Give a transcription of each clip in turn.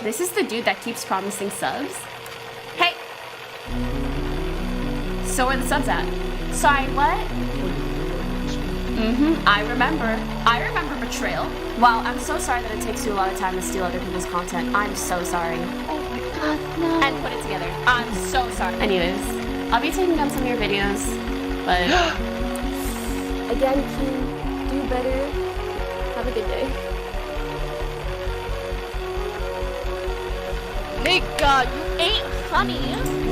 This is the dude that keeps promising subs. Hey! So where are the subs at? Sorry, what? I remember betrayal. Wow, I'm so sorry that it takes you a lot of time to steal other people's content. I'm so sorry. Oh my god, no. And put it together. I'm so sorry. Anyways, I'll be taking down some of your videos, but... Again, King, do better. Have a good day. Nigga, you ain't funny.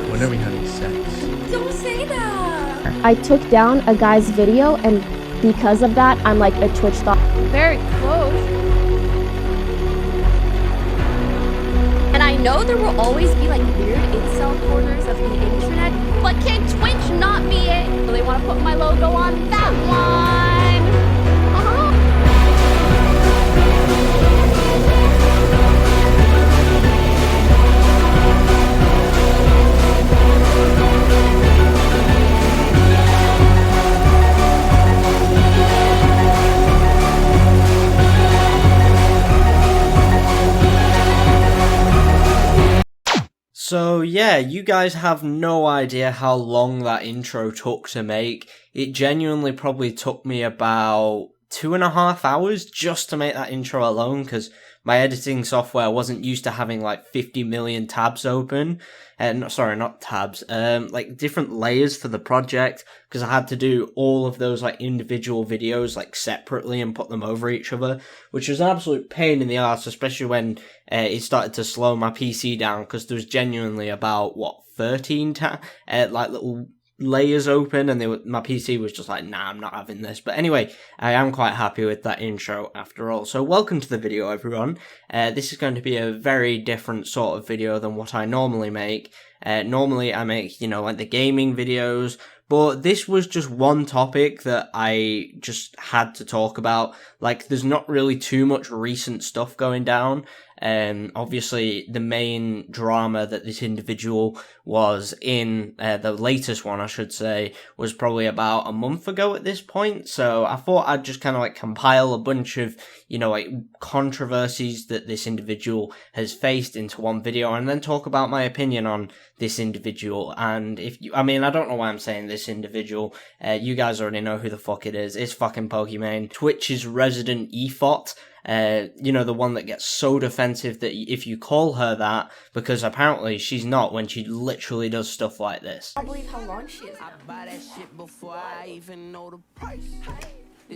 When are we having sex? Don't say that. I took down a guy's video, and because of that, I'm like a Twitch star. Very close. And I know there will always be like weird incel corners of the internet, but can Twitch not be it? Do they want to put my logo on that one? So yeah, you guys have no idea how long that intro took to make. It genuinely probably took me about 2.5 hours just to make that intro alone, because my editing software wasn't used to having like 50 million tabs open. Sorry, not tabs, like different layers for the project, because I had to do all of those like individual videos like separately and put them over each other, which was an absolute pain in the arse, especially when it started to slow my PC down, because there was genuinely about, 13 like little layers open, and my PC was just like, nah, I'm not having this. But anyway, I am quite happy with that intro after all. So welcome to the video, everyone. This is going to be a very different sort of video than what I normally make. Normally I make, like the gaming videos, but this was just one topic that I just had to talk about. Like, there's not really too much recent stuff going down. Obviously the main drama that this individual was in, the latest one, I should say, was probably about a month ago at this point. So I thought I'd just kind of like compile a bunch of, like controversies that this individual has faced into one video, and then talk about my opinion on this individual. And I don't know why I'm saying this individual. You guys already know who the fuck it is. It's fucking Pokimane, Twitch's resident E-Thot. The one that gets so defensive that if you call her that, because apparently she's not, when she literally does stuff like this. I can't believe how long she is. I buy that shit before I even know the price.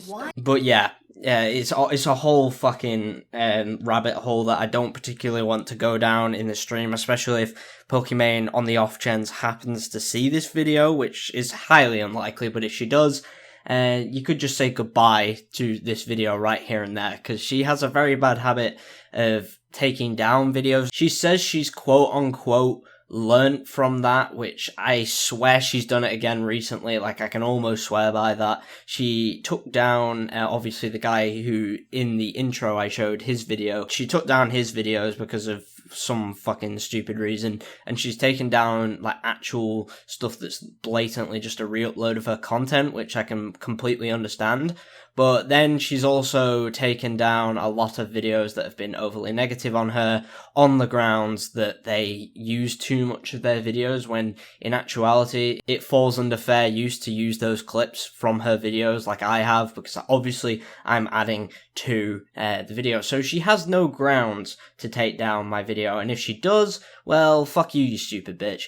What? But yeah, it's a whole fucking rabbit hole that I don't particularly want to go down in the stream, especially if Pokimane on the off chance happens to see this video, which is highly unlikely, but if she does, you could just say goodbye to this video right here and there, because she has a very bad habit of taking down videos. She says she's quote unquote learnt from that, which I swear she's done it again recently. Like, I can almost swear by that. She took down, obviously the guy who in the intro I showed his video. She took down his videos because of some fucking stupid reason, and she's taken down like actual stuff that's blatantly just a re-upload of her content, which I can completely understand. But then she's also taken down a lot of videos that have been overly negative on her, on the grounds that they use too much of their videos, when in actuality it falls under fair use to use those clips from her videos like I have, because obviously I'm adding to the video. So she has no grounds to take down my video, and if she does, well, fuck you, you stupid bitch.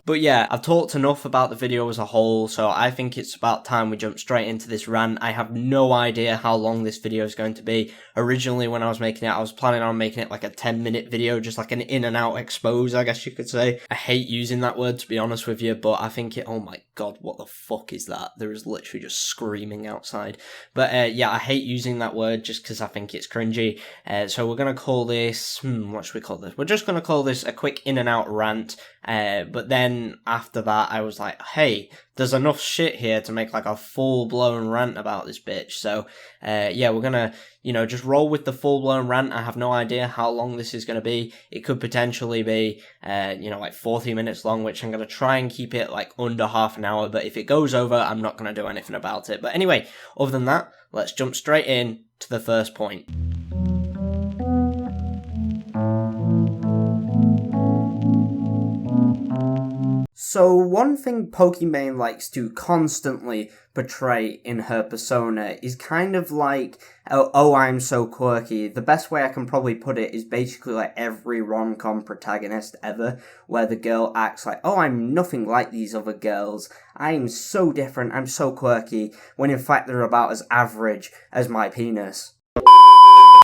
But yeah, I've talked enough about the video as a whole, so I think it's about time we jump straight into this rant. I have no idea how long this video is going to be. Originally, when I was making it, I was planning on making it like a 10-minute video, just like an in and out expose, I guess you could say. I hate using that word, to be honest with you, but I think oh my god, what the fuck is that? There is literally just screaming outside. But yeah, I hate using that word just because I think it's cringy. So we're going to call this, what should we call this? We're just going to call this a quick in and out rant. But then after that, I was like, hey, there's enough shit here to make like a full-blown rant about this bitch. So, yeah, we're gonna, just roll with the full-blown rant. I have no idea how long this is gonna be. It could potentially be, like 40 minutes long, which I'm gonna try and keep it like under half an hour. But if it goes over, I'm not gonna do anything about it. But anyway, other than that, let's jump straight in to the first point. So one thing Pokimane likes to constantly portray in her persona is kind of like, oh, I'm so quirky. The best way I can probably put it is basically like every rom-com protagonist ever, where the girl acts like, oh, I'm nothing like these other girls. I'm so different, I'm so quirky, when in fact they're about as average as my penis.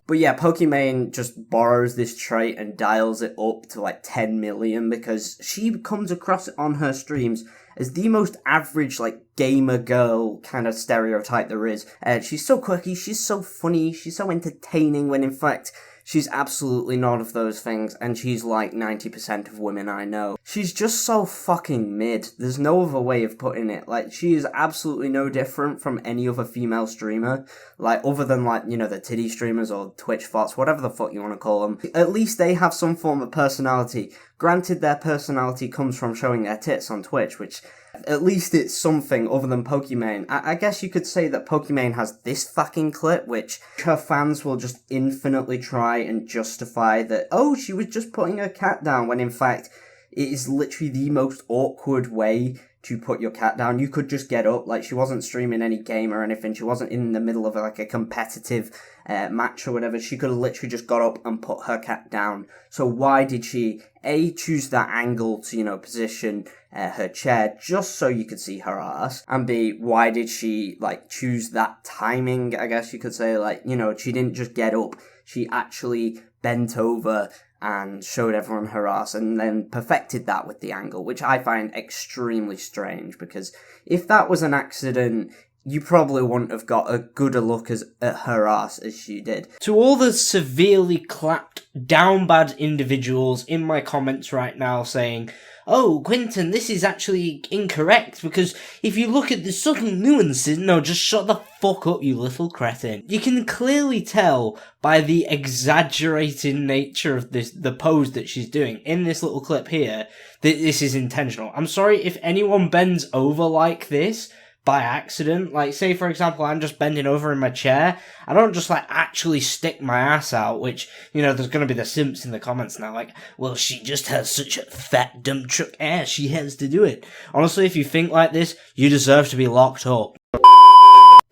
But yeah, Pokimane just borrows this trait and dials it up to like 10 million because she comes across it on her streams as the most average, like, gamer girl kind of stereotype there is. She's so quirky, she's so funny, she's so entertaining, when in fact, she's absolutely none of those things, and she's like 90% of women I know. She's just so fucking mid. There's no other way of putting it. Like, she is absolutely no different from any other female streamer. Like, other than, like, you know, the titty streamers or Twitch bots, whatever the fuck you want to call them. At least they have some form of personality. Granted, their personality comes from showing their tits on Twitch, which at least it's something other than Pokimane. I guess you could say that Pokimane has this fucking clip, which her fans will just infinitely try and justify that, oh, she was just putting her cat down, when in fact, it is literally the most awkward way to put your cat down. You could just get up, like, she wasn't streaming any game or anything, she wasn't in the middle of like a competitive match or whatever. She could have literally just got up and put her cat down. So why did she A, choose that angle to, you know, position her chair just so you could see her ass, and B, why did she, like, choose that timing, I guess you could say, like, you know, she didn't just get up, she actually bent over and showed everyone her ass, and then perfected that with the angle, which I find extremely strange, because if that was an accident, you probably wouldn't have got a gooder look at her ass as she did. To all the severely clapped down bad individuals in my comments right now saying, oh, Quinton, this is actually incorrect, because if you look at the subtle nuances, no, just shut the fuck up, you little cretin. You can clearly tell by the exaggerated nature of the pose that she's doing in this little clip here, that this is intentional. I'm sorry if anyone bends over like this by accident. Like, say for example, I'm just bending over in my chair, I don't just like actually stick my ass out, which, you know, there's gonna be the simps in the comments now, like, well, she just has such a fat dumb truck ass, she has to do it. Honestly, if you think like this, you deserve to be locked up.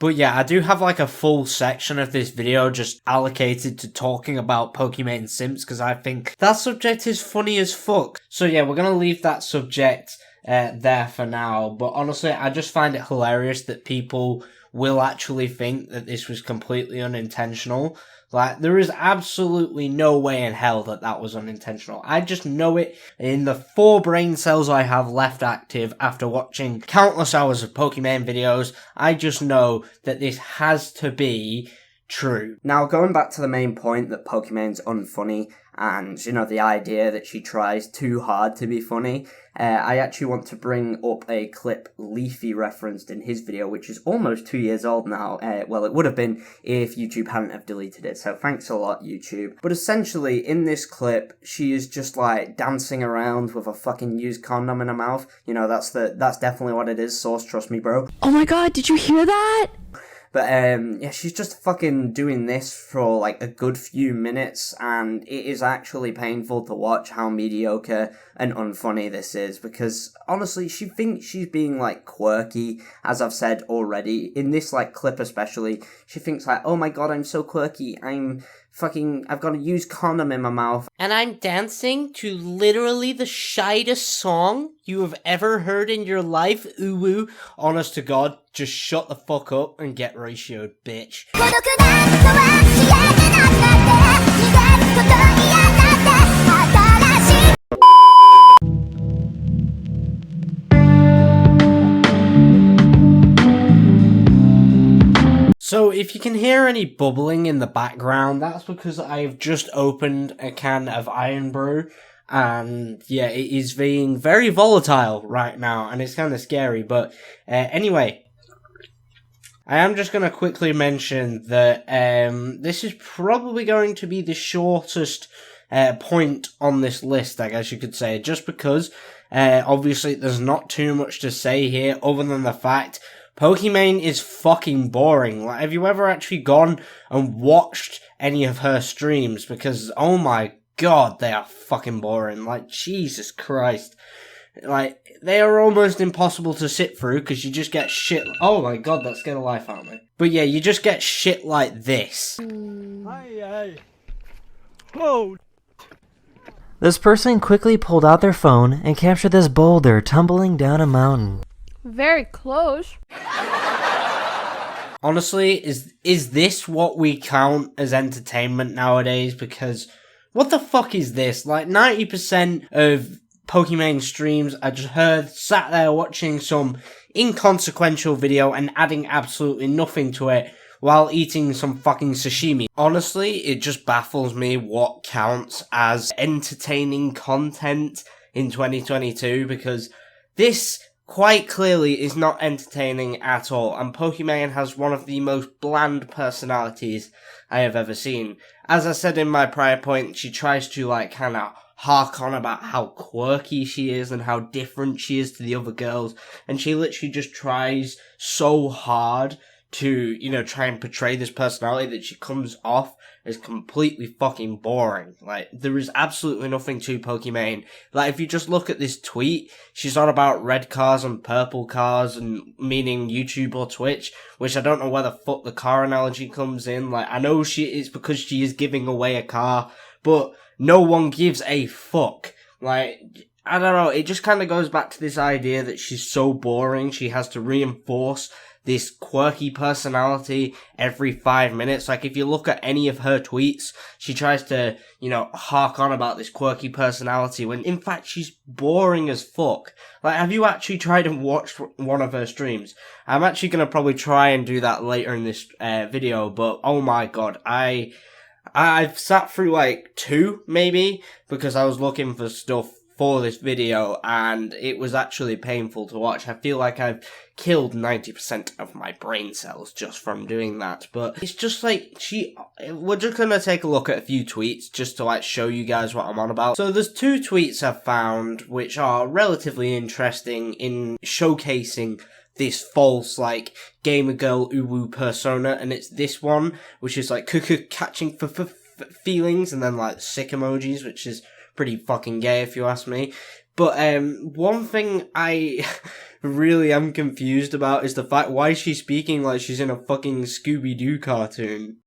But yeah, I do have like a full section of this video just allocated to talking about Pokimane simps, because I think that subject is funny as fuck. So yeah, we're gonna leave that subject there for now, but honestly, I just find it hilarious that people will actually think that this was completely unintentional. Like, there is absolutely no way in hell that that was unintentional. I just know it in the 4 brain cells I have left active after watching countless hours of Pokimane videos. I just know that this has to be true. Now, going back to the main point that Pokimane's unfunny, and, you know, the idea that she tries too hard to be funny, I actually want to bring up a clip Leafy referenced in his video, which is almost 2 years old now. Well, it would have been if YouTube hadn't have deleted it, so thanks a lot, YouTube. But essentially, in this clip, she is just, like, dancing around with a fucking used condom in her mouth. You know, that's definitely what it is, Source, trust me, bro. Oh my god, did you hear that? But, yeah, she's just fucking doing this for, like, a good few minutes, and it is actually painful to watch how mediocre and unfunny this is, because, honestly, she thinks she's being, like, quirky, as I've said already. In this, like, clip especially, she thinks, like, oh my god, I'm so quirky, I've got a used condom in my mouth. And I'm dancing to literally the shiest song you have ever heard in your life, ooh-woo. Honest to God, just shut the fuck up and get ratioed, bitch. So if you can hear any bubbling in the background, that's because I've just opened a can of Iron Brew, and yeah, it is being very volatile right now, and it's kind of scary, but anyway, I am just going to quickly mention that this is probably going to be the shortest point on this list, I guess you could say, just because obviously there's not too much to say here other than the fact Pokimane is fucking boring. Like, have you ever actually gone and watched any of her streams? Because, oh my god, they are fucking boring. Like, Jesus Christ. Like, they are almost impossible to sit through because you just get shit. Oh my god, that scared the life out of me. But yeah, you just get shit like this. Oh. This person quickly pulled out their phone and captured this boulder tumbling down a mountain. Very close. Honestly, is this what we count as entertainment nowadays? Because what the fuck is this? Like 90% of Pokimane streams I just heard sat there watching some inconsequential video and adding absolutely nothing to it while eating some fucking sashimi. Honestly, it just baffles me what counts as entertaining content in 2022, because this quite clearly is not entertaining at all, and Pokimane has one of the most bland personalities I have ever seen. As I said in my prior point, she tries to like kind of hark on about how quirky she is and how different she is to the other girls, and she literally just tries so hard to, you know, try and portray this personality that she comes off as completely fucking boring. Like, there is absolutely nothing to Pokimane. Like, if you just look at this tweet, she's on about red cars and purple cars, and meaning YouTube or Twitch, which I don't know where the fuck the car analogy comes in. Like, I know it's because she is giving away a car, but no one gives a fuck. Like, I don't know, it just kind of goes back to this idea that she's so boring, she has to reinforce this quirky personality every 5 minutes. Like, if you look at any of her tweets, she tries to, you know, hark on about this quirky personality when in fact she's boring as fuck. Like, have you actually tried and watched one of her streams? I'm actually gonna probably try and do that later in this video, but oh my god, I've sat through like 2 maybe because I was looking for stuff for this video, and it was actually painful to watch. I feel like I've killed 90% of my brain cells just from doing that, but it's just like, we're just gonna take a look at a few tweets just to like show you guys what I'm on about. So there's 2 tweets I've found which are relatively interesting in showcasing this false, like, gamer girl uwu persona, and it's this one, which is like cuckoo catching feelings, and then like sick emojis, which is pretty fucking gay if you ask me. But one thing I really am confused about is the fact why she's speaking like she's in a fucking Scooby-Doo cartoon.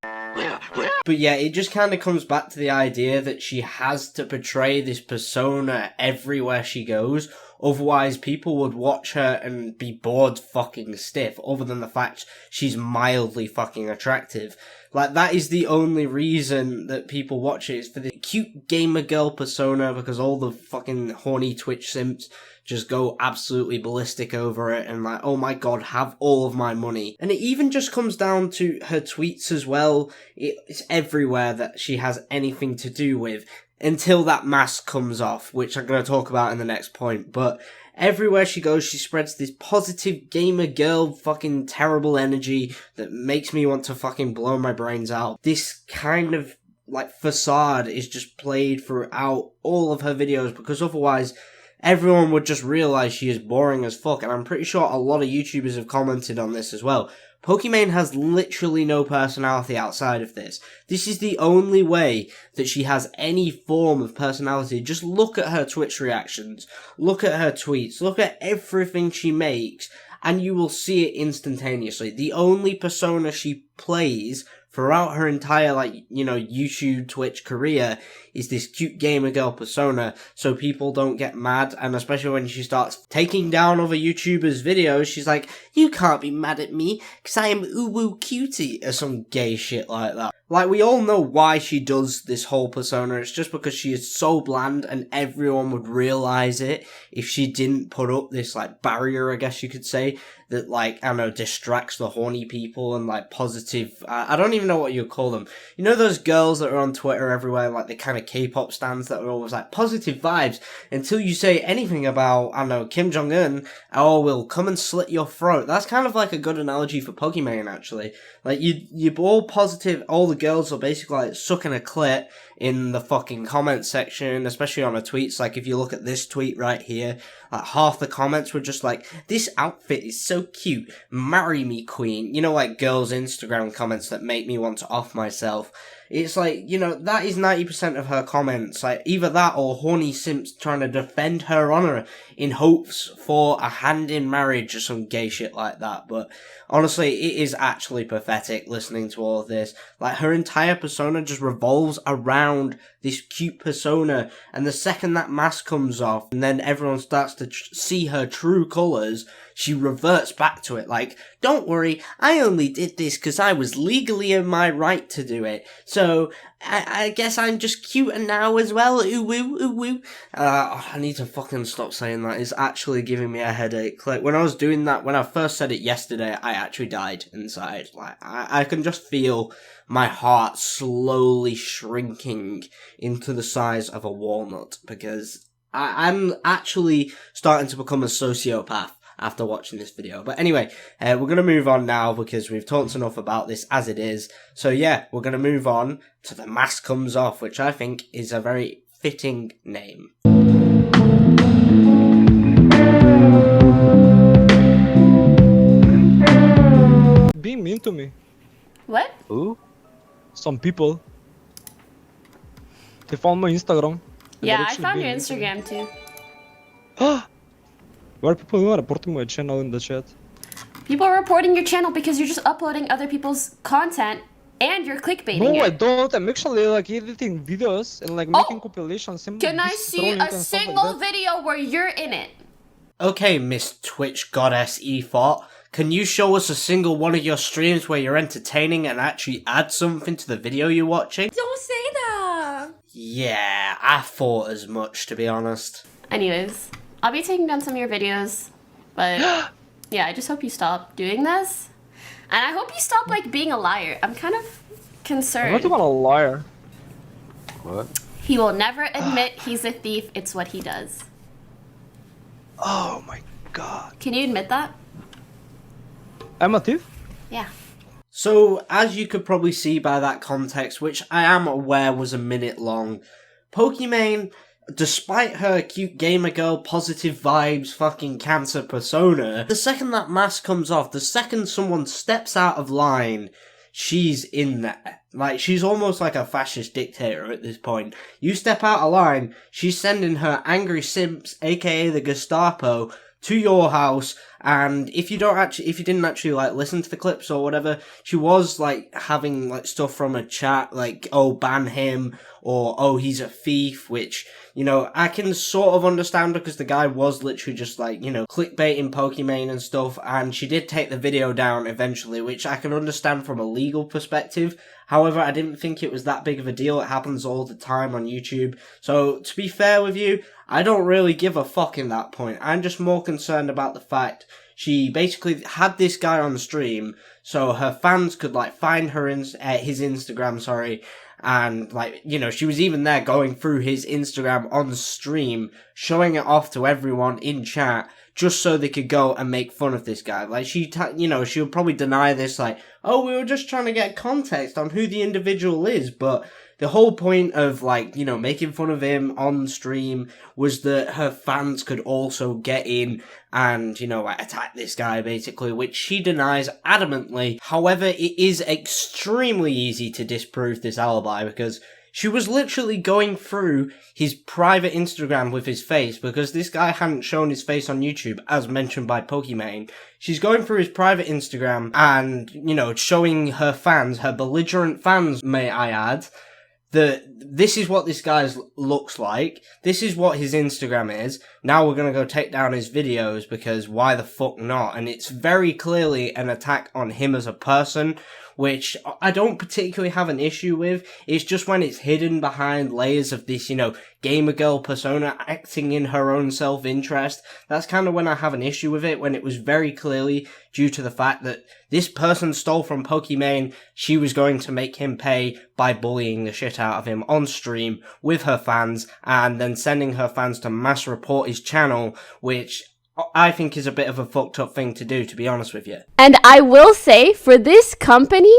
But yeah, it just kind of comes back to the idea that she has to portray this persona everywhere she goes, otherwise people would watch her and be bored fucking stiff, other than the fact she's mildly fucking attractive. Like, that is the only reason that people watch it, is for the cute gamer girl persona, because all the fucking horny Twitch simps just go absolutely ballistic over it and like, oh my god, have all of my money. And it even just comes down to her tweets as well. It's everywhere that she has anything to do with, until that mask comes off, which I'm going to talk about in the next point. But everywhere she goes, she spreads this positive gamer girl fucking terrible energy that makes me want to fucking blow my brains out. This kind of like facade is just played throughout all of her videos, because otherwise everyone would just realize she is boring as fuck. And I'm pretty sure a lot of YouTubers have commented on this as well. Pokimane has literally no personality outside of this. This is the only way that she has any form of personality. Just look at her Twitch reactions, look at her tweets, look at everything she makes, and you will see it instantaneously. The only persona she plays throughout her entire, like, you know, YouTube, Twitch career is this cute gamer girl persona, so people don't get mad. And especially when she starts taking down other YouTubers' videos, she's like, you can't be mad at me, because I am uwu cutie, or some gay shit like that. Like, we all know why she does this whole persona. It's just because she is so bland, and everyone would realize it if she didn't put up this, like, barrier, I guess you could say, that, like, I don't know, distracts the horny people and, like, positive, I don't even know what you'd call them. You know those girls that are on Twitter everywhere, like, the kind of K-pop stands that are always, like, positive vibes, until you say anything about, I don't know, Kim Jong-un, oh, we'll come and slit your throat. That's kind of, like, a good analogy for Pokimane, actually. Like, you're all positive, all the girls are basically, like, sucking a clit in the fucking comment section, especially on her tweets. Like, if you look at this tweet right here, like, half the comments were just like, this outfit is so cute, marry me queen. You know, like, girls' Instagram comments that make me want to off myself. it's like, you know, that is 90% of her comments. Like, either that or horny simps trying to defend her honor in hopes for a hand in marriage or some gay shit like that. But honestly, it is actually pathetic listening to all of this. Like, her entire persona just revolves around this cute persona, and the second that mask comes off and then everyone starts to see her true colours, she reverts back to it like, don't worry, I only did this because I was legally in my right to do it, so I guess I'm just cuter now as well, ooh woo, ooh woo. I need to fucking stop saying that. It's actually giving me a headache. Like, when I was doing that, when I first said it yesterday, I actually died inside. Like, I can just feel my heart slowly shrinking into the size of a walnut, because I'm actually starting to become a sociopath after watching this video. But anyway, we're going to move on now because we've talked enough about this as it is. So yeah, we're going to move on to The Mask Comes Off, which I think is a very fitting name. Being mean to me. What? Who? Some people. They found my Instagram. Yeah, I found your Instagram too. Why are people reporting my channel in the chat? People are reporting your channel because you're just uploading other people's content and you're clickbaiting No, it. I don't. I'm actually like editing videos and like making compilations. Can I see a single video where you're in it? Okay, Miss Twitch Goddess E-Thot, can you show us a single one of your streams where you're entertaining and actually add something to the video you're watching? Don't say that. Yeah, I thought as much, to be honest. Anyways, I'll be taking down some of your videos, but yeah, I just hope you stop doing this. And I hope you stop, like, being a liar. I'm kind of concerned. I'm not even a liar. What? He will never admit he's a thief. It's what he does. Oh my god. Can you admit that? I'm a thief? Yeah. So, as you could probably see by that context, which I am aware was a minute long, Pokimane, despite her cute gamer girl, positive vibes, fucking cancer persona, the second that mask comes off, the second someone steps out of line, she's in there. Like, she's almost like a fascist dictator at this point. You step out of line, she's sending her angry simps, aka the Gestapo, to your house, and if you didn't actually like listen to the clips or whatever, she was like having like stuff from a chat like, oh, ban him, or oh, he's a thief, which, you know, I can sort of understand because the guy was literally just like, you know, clickbaiting Pokimane and stuff, and she did take the video down eventually, which I can understand from a legal perspective. However, I didn't think it was that big of a deal. It happens all the time on YouTube. So, to be fair with you, I don't really give a fuck in that point. I'm just more concerned about the fact she basically had this guy on the stream, so her fans could, like, find her his Instagram, and, like, you know, she was even there going through his Instagram on stream, showing it off to everyone in chat, just so they could go and make fun of this guy. Like, she would probably deny this, like, oh, we were just trying to get context on who the individual is, but the whole point of, like, you know, making fun of him on stream was that her fans could also get in and, you know, like, attack this guy, basically, which she denies adamantly. However, it is extremely easy to disprove this alibi, because she was literally going through his private Instagram with his face, because this guy hadn't shown his face on YouTube, as mentioned by Pokimane. She's going through his private Instagram and, you know, showing her fans, her belligerent fans, may I add, that this is what this guy looks like, this is what his Instagram is, now we're gonna go take down his videos because why the fuck not? And it's very clearly an attack on him as a person, which I don't particularly have an issue with. It's just when it's hidden behind layers of this, you know, gamer girl persona acting in her own self-interest. That's kind of when I have an issue with it, when it was very clearly due to the fact that this person stole from Pokimane, she was going to make him pay by bullying the shit out of him on stream with her fans, and then sending her fans to mass report his channel, which I think is a bit of a fucked up thing to do, to be honest with you. And I will say, for this company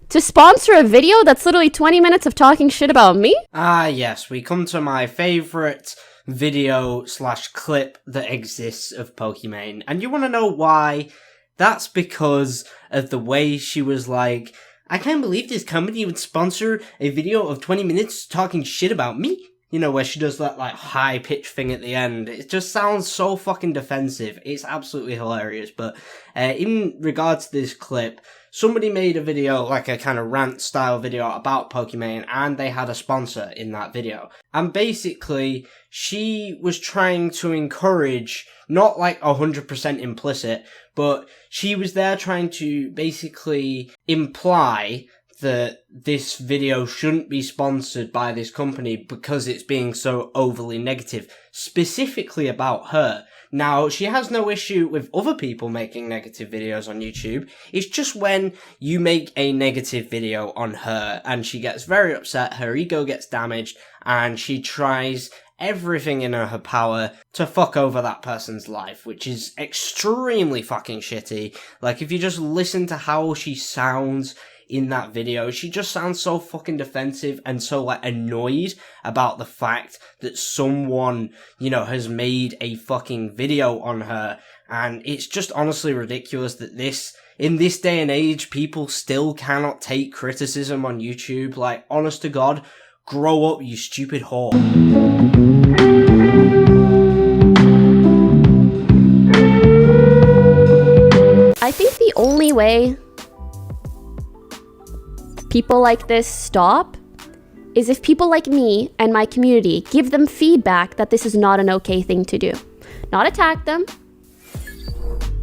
to sponsor a video that's literally 20 minutes of talking shit about me? Ah, yes, we come to my favourite video/clip that exists of Pokimane. And you want to know why? That's because of the way she was like, I can't believe this company would sponsor a video of 20 minutes talking shit about me. You know, where she does that, like, high-pitched thing at the end. It just sounds so fucking defensive. It's absolutely hilarious. But in regards to this clip, somebody made a video, like a kind of rant-style video about Pokimane, and they had a sponsor in that video. And basically, she was trying to encourage, not like 100% implicit, but she was there trying to basically imply that this video shouldn't be sponsored by this company because it's being so overly negative, specifically about her. Now, she has no issue with other people making negative videos on YouTube. It's just when you make a negative video on her and she gets very upset, her ego gets damaged, and she tries everything in her power to fuck over that person's life, which is extremely fucking shitty. Like, if you just listen to how she sounds in that video, she just sounds so fucking defensive and so, like, annoyed about the fact that someone, you know, has made a fucking video on her. And it's just honestly ridiculous that in this day and age, people still cannot take criticism on YouTube. Like, honest to God, grow up, you stupid whore. I think the only way people like this stop is if people like me and my community give them feedback that this is not an okay thing to do. Not attack them,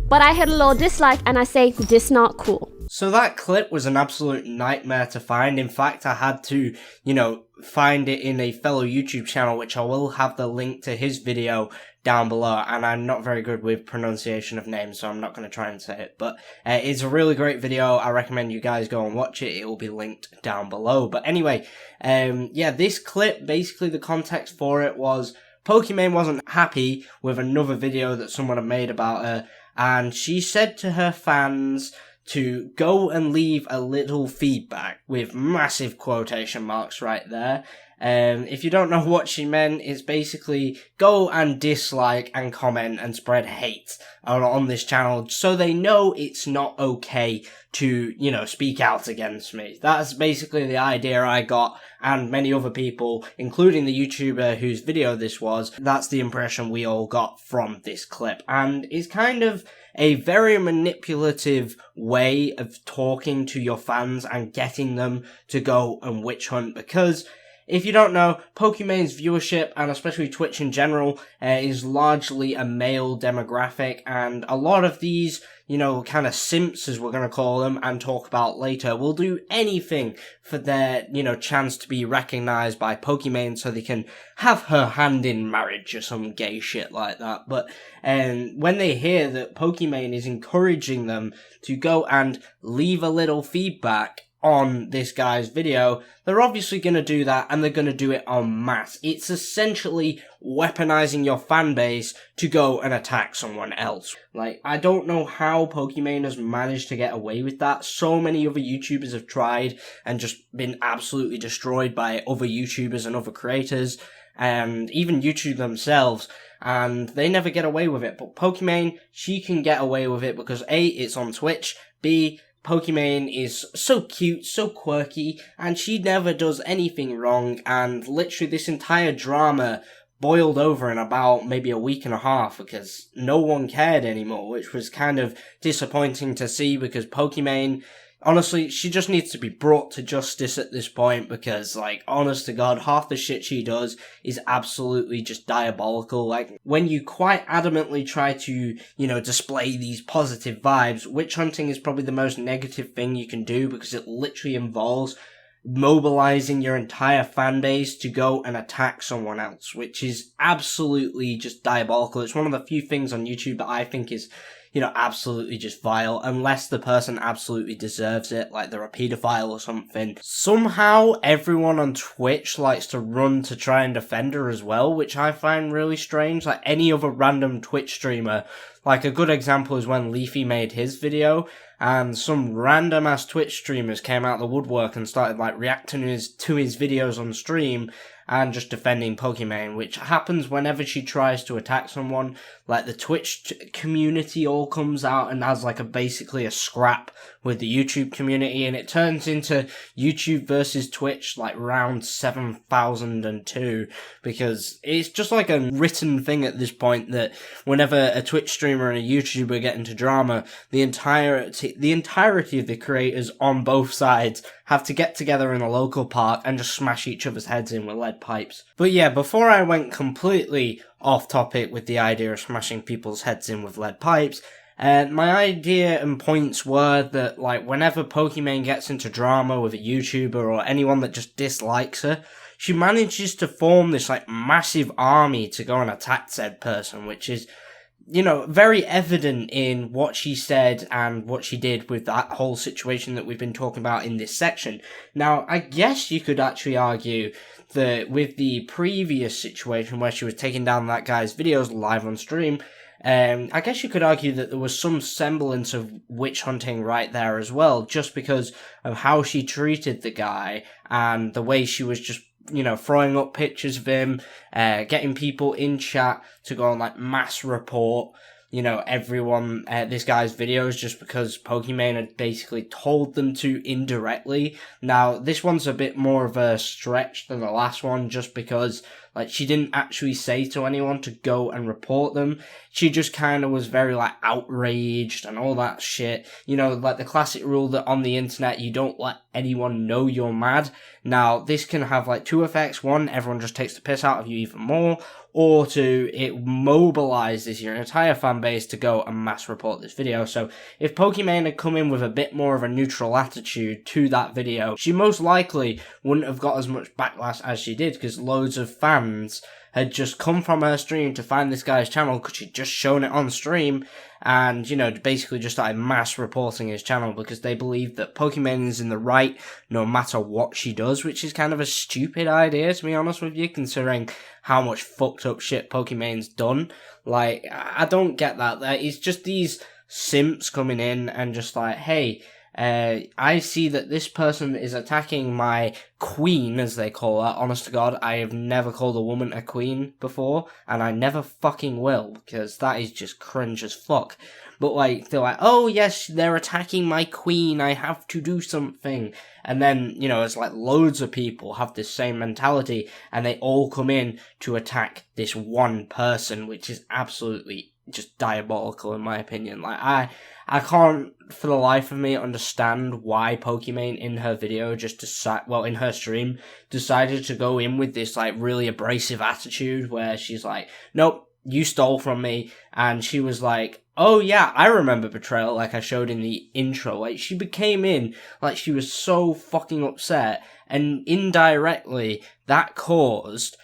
but I hit a little dislike and I say, this not cool. So that clip was an absolute nightmare to find. In fact, I had to, you know, find it in a fellow YouTube channel, which I will have the link to his video down below. And I'm not very good with pronunciation of names, so I'm not going to try and say it. But it's a really great video. I recommend you guys go and watch it. It will be linked down below. But anyway, yeah, this clip, basically the context for it was Pokimane wasn't happy with another video that someone had made about her. And she said to her fans to go and leave a little feedback, with massive quotation marks right there. If you don't know what she meant, it's basically go and dislike and comment and spread hate on this channel so they know it's not okay to, you know, speak out against me. That's basically the idea I got, and many other people, including the YouTuber whose video this was. That's the impression we all got from this clip. And it's kind of a very manipulative way of talking to your fans and getting them to go and witch hunt, because if you don't know, Pokimane's viewership, and especially Twitch in general, is largely a male demographic, and a lot of these, you know, kind of simps, as we're going to call them, and talk about later, will do anything for their, you know, chance to be recognised by Pokimane so they can have her hand in marriage or some gay shit like that. But when they hear that Pokimane is encouraging them to go and leave a little feedback on this guy's video, they're obviously going to do that, and they're going to do it en masse. It's essentially weaponizing your fan base to go and attack someone else. Like, I don't know how Pokimane has managed to get away with that. So many other YouTubers have tried and just been absolutely destroyed by other YouTubers and other creators, and even YouTube themselves, and they never get away with it. But Pokimane, she can get away with it because A, it's on Twitch, B, Pokimane is so cute, so quirky, and she never does anything wrong, and literally this entire drama boiled over in about maybe a week and a half because no one cared anymore, which was kind of disappointing to see, because Pokimane, honestly, she just needs to be brought to justice at this point, because, like, honest to God, half the shit she does is absolutely just diabolical. Like, when you quite adamantly try to, you know, display these positive vibes, witch hunting is probably the most negative thing you can do, because it literally involves mobilizing your entire fan base to go and attack someone else, which is absolutely just diabolical. It's one of the few things on YouTube that I think is, you know, absolutely just vile, unless the person absolutely deserves it, like they're a pedophile or something. Somehow, everyone on Twitch likes to run to try and defend her as well, which I find really strange. Like any other random Twitch streamer, like a good example is when Leafy made his video, and some random ass Twitch streamers came out of the woodwork and started like reacting to his videos on stream, and just defending Pokimane, which happens whenever she tries to attack someone. Like, the Twitch community all comes out and has like basically a scrap with the YouTube community, and it turns into YouTube versus Twitch like round 7002, because it's just like a written thing at this point that whenever a Twitch streamer and a YouTuber get into drama, the entirety of the creators on both sides have to get together in a local park and just smash each other's heads in with lead pipes. But yeah, before I went completely off topic with the idea of smashing people's heads in with lead pipes, my idea and points were that, like, whenever Pokimane gets into drama with a YouTuber or anyone that just dislikes her, she manages to form this, like, massive army to go and attack said person, which is, you know, very evident in what she said and what she did with that whole situation that we've been talking about in this section. Now, I guess you could actually argue that with the previous situation where she was taking down that guy's videos live on stream, I guess you could argue that there was some semblance of witch hunting right there as well, just because of how she treated the guy and the way she was just, you know, throwing up pictures of him, getting people in chat to go and, like, mass report, you know, everyone, this guy's videos just because Pokimane had basically told them to indirectly. Now, this one's a bit more of a stretch than the last one, just because, like, she didn't actually say to anyone to go and report them. She just kind of was very, like, outraged and all that shit. You know, like the classic rule that on the internet you don't let anyone know you're mad. Now, this can have, like, two effects. One, everyone just takes the piss out of you even more. Or two, it mobilizes your entire fan base to go and mass report this video. So, if Pokimane had come in with a bit more of a neutral attitude to that video, she most likely wouldn't have got as much backlash as she did, because loads of fans had just come from her stream to find this guy's channel because she'd just shown it on stream, and, you know, basically just started mass reporting his channel because they believe that Pokimane is in the right no matter what she does, which is kind of a stupid idea, to be honest with you, considering how much fucked up shit Pokimane's done. Like, I don't get that. It's just these simps coming in and just like, hey, I see that this person is attacking my queen, as they call her. Honest to God, I have never called a woman a queen before, and I never fucking will, because that is just cringe as fuck. But, like, they're like, oh yes, they're attacking my queen, I have to do something. And then, you know, it's like loads of people have this same mentality, and they all come in to attack this one person, which is absolutely just diabolical in my opinion. Like, I can't for the life of me understand why Pokimane in her video in her stream decided to go in with this, like, really abrasive attitude where she's like, nope, you stole from me. And she was like, oh yeah, I remember betrayal, like I showed in the intro. Like, she came in like she was so fucking upset, and indirectly that caused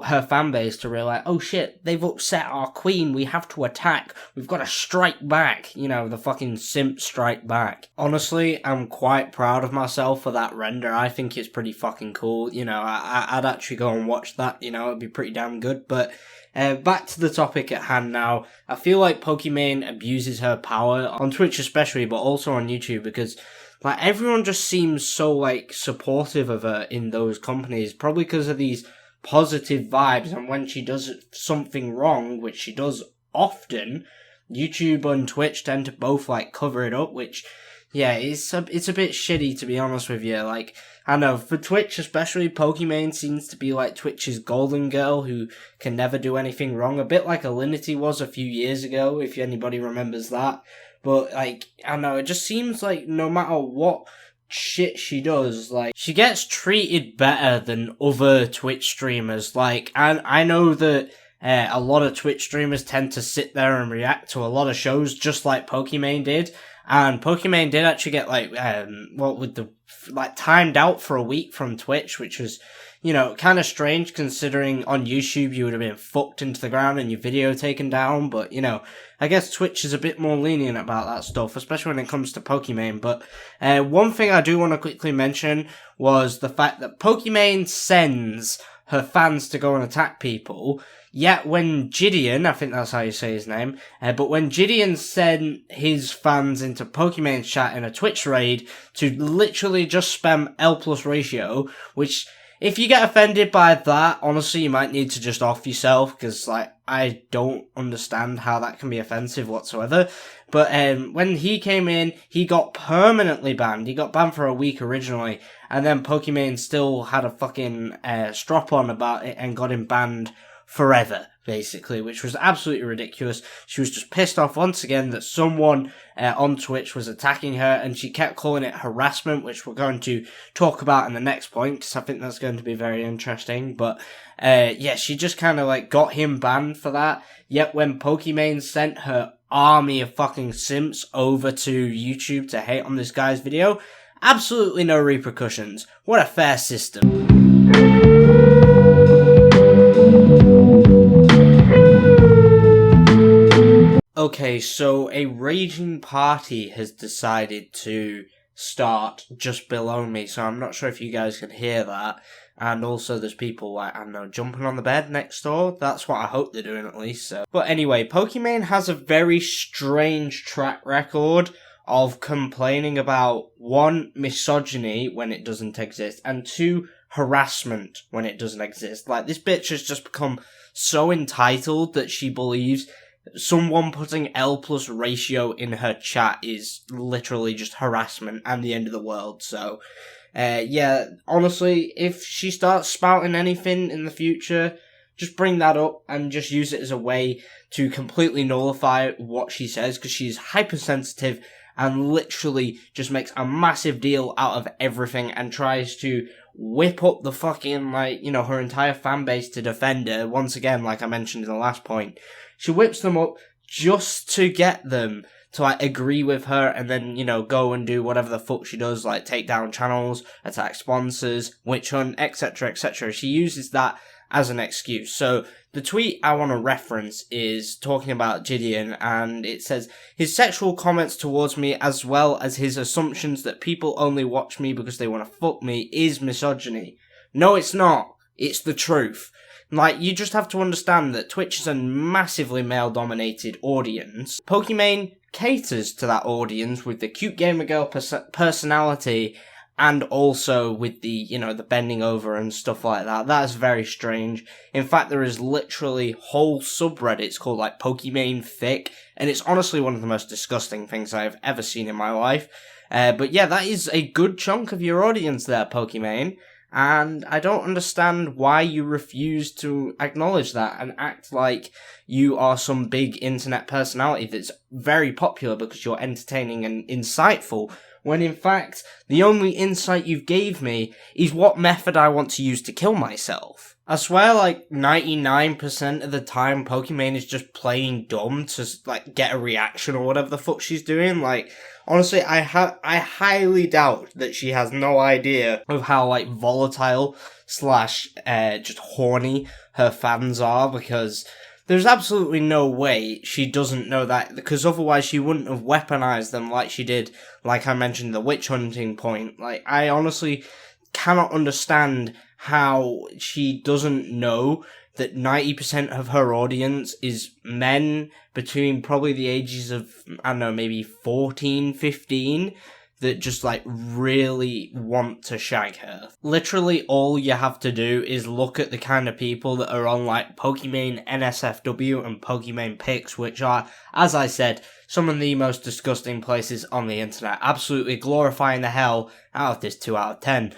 her fan base to realize, oh shit, they've upset our queen, we have to attack, we've got to strike back, you know, the fucking simp strike back. Honestly, I'm quite proud of myself for that render. I think it's pretty fucking cool, you know, I'd actually go and watch that, you know, it'd be pretty damn good. But back to the topic at hand now. I feel like Pokimane abuses her power, on Twitch especially, but also on YouTube, because, like, everyone just seems so, like, supportive of her in those companies, probably because of these positive vibes, and when she does something wrong, which she does often, YouTube and Twitch tend to both, like, cover it up, which, yeah, it's a bit shitty, to be honest with you. Like, I know, for Twitch especially, Pokimane seems to be like Twitch's golden girl who can never do anything wrong, a bit like Alinity was a few years ago, if anybody remembers that. But, like, I know, it just seems like no matter what shit she does, like, she gets treated better than other Twitch streamers. Like, and I know that a lot of Twitch streamers tend to sit there and react to a lot of shows just like Pokimane did, and Pokimane did actually get, like, timed out for a week from Twitch, which was, you know, kind of strange considering on YouTube you would have been fucked into the ground and your video taken down. But, you know, I guess Twitch is a bit more lenient about that stuff, especially when it comes to Pokimane. But one thing I do want to quickly mention was the fact that Pokimane sends her fans to go and attack people. Yet when Gideon, I think that's how you say his name, but when Gideon sent his fans into Pokimane's chat in a Twitch raid to literally just spam L+ ratio, which if you get offended by that, honestly, you might need to just off yourself, because, like, I don't understand how that can be offensive whatsoever. But when he came in, he got permanently banned. He got banned for a week originally, and then Pokimane still had a fucking strop on about it and got him banned forever, basically, which was absolutely ridiculous. She was just pissed off once again that someone on Twitch was attacking her, and she kept calling it harassment, which we're going to talk about in the next point, because I think that's going to be very interesting. But yeah, she just kind of like got him banned for that. Yet when Pokimane sent her army of fucking simps over to YouTube to hate on this guy's video, absolutely no repercussions. What a fair system. Okay, so a raging party has decided to start just below me, so I'm not sure if you guys can hear that. And also there's people, like, I don't know, jumping on the bed next door. That's what I hope they're doing, at least. So. But anyway, Pokimane has a very strange track record of complaining about, 1, misogyny when it doesn't exist, and 2, harassment when it doesn't exist. Like, this bitch has just become so entitled that she believes someone putting L+ ratio in her chat is literally just harassment and the end of the world. So, yeah, honestly, if she starts spouting anything in the future, just bring that up and just use it as a way to completely nullify what she says, because she's hypersensitive and literally just makes a massive deal out of everything and tries to whip up the fucking, like, you know, her entire fan base to defend her. Once again, like I mentioned in the last point, she whips them up just to get them to, like, agree with her and then, you know, go and do whatever the fuck she does, like take down channels, attack sponsors, witch hunt, etc, etc. She uses that as an excuse. So the tweet I want to reference is talking about Gideon, and it says, his sexual comments towards me as well as his assumptions that people only watch me because they want to fuck me is misogyny. No, it's not. It's the truth. Like, you just have to understand that Twitch is a massively male-dominated audience. Pokimane caters to that audience with the cute gamer girl personality, and also with the, you know, the bending over and stuff like that. That is very strange. In fact, there is literally whole subreddits called, like, Pokimane Thick, and it's honestly one of the most disgusting things I've ever seen in my life. But yeah, that is a good chunk of your audience there, Pokimane. And I don't understand why you refuse to acknowledge that and act like you are some big internet personality that's very popular because you're entertaining and insightful, when in fact, the only insight you've gave me is what method I want to use to kill myself. I swear, like, 99% of the time, Pokimane is just playing dumb to, like, get a reaction or whatever the fuck she's doing. Like, honestly, I highly doubt that she has no idea of how, like, volatile / just horny her fans are, because there's absolutely no way she doesn't know that, because otherwise she wouldn't have weaponized them like she did, like I mentioned, the witch hunting point. Like, I honestly cannot understand how she doesn't know that 90% of her audience is men between probably the ages of, I don't know, maybe 14, 15, that just, like, really want to shag her. Literally all you have to do is look at the kind of people that are on, like, Pokimane NSFW and Pokimane Pics, which are, as I said, some of the most disgusting places on the internet, absolutely glorifying the hell out of this 2 out of 10.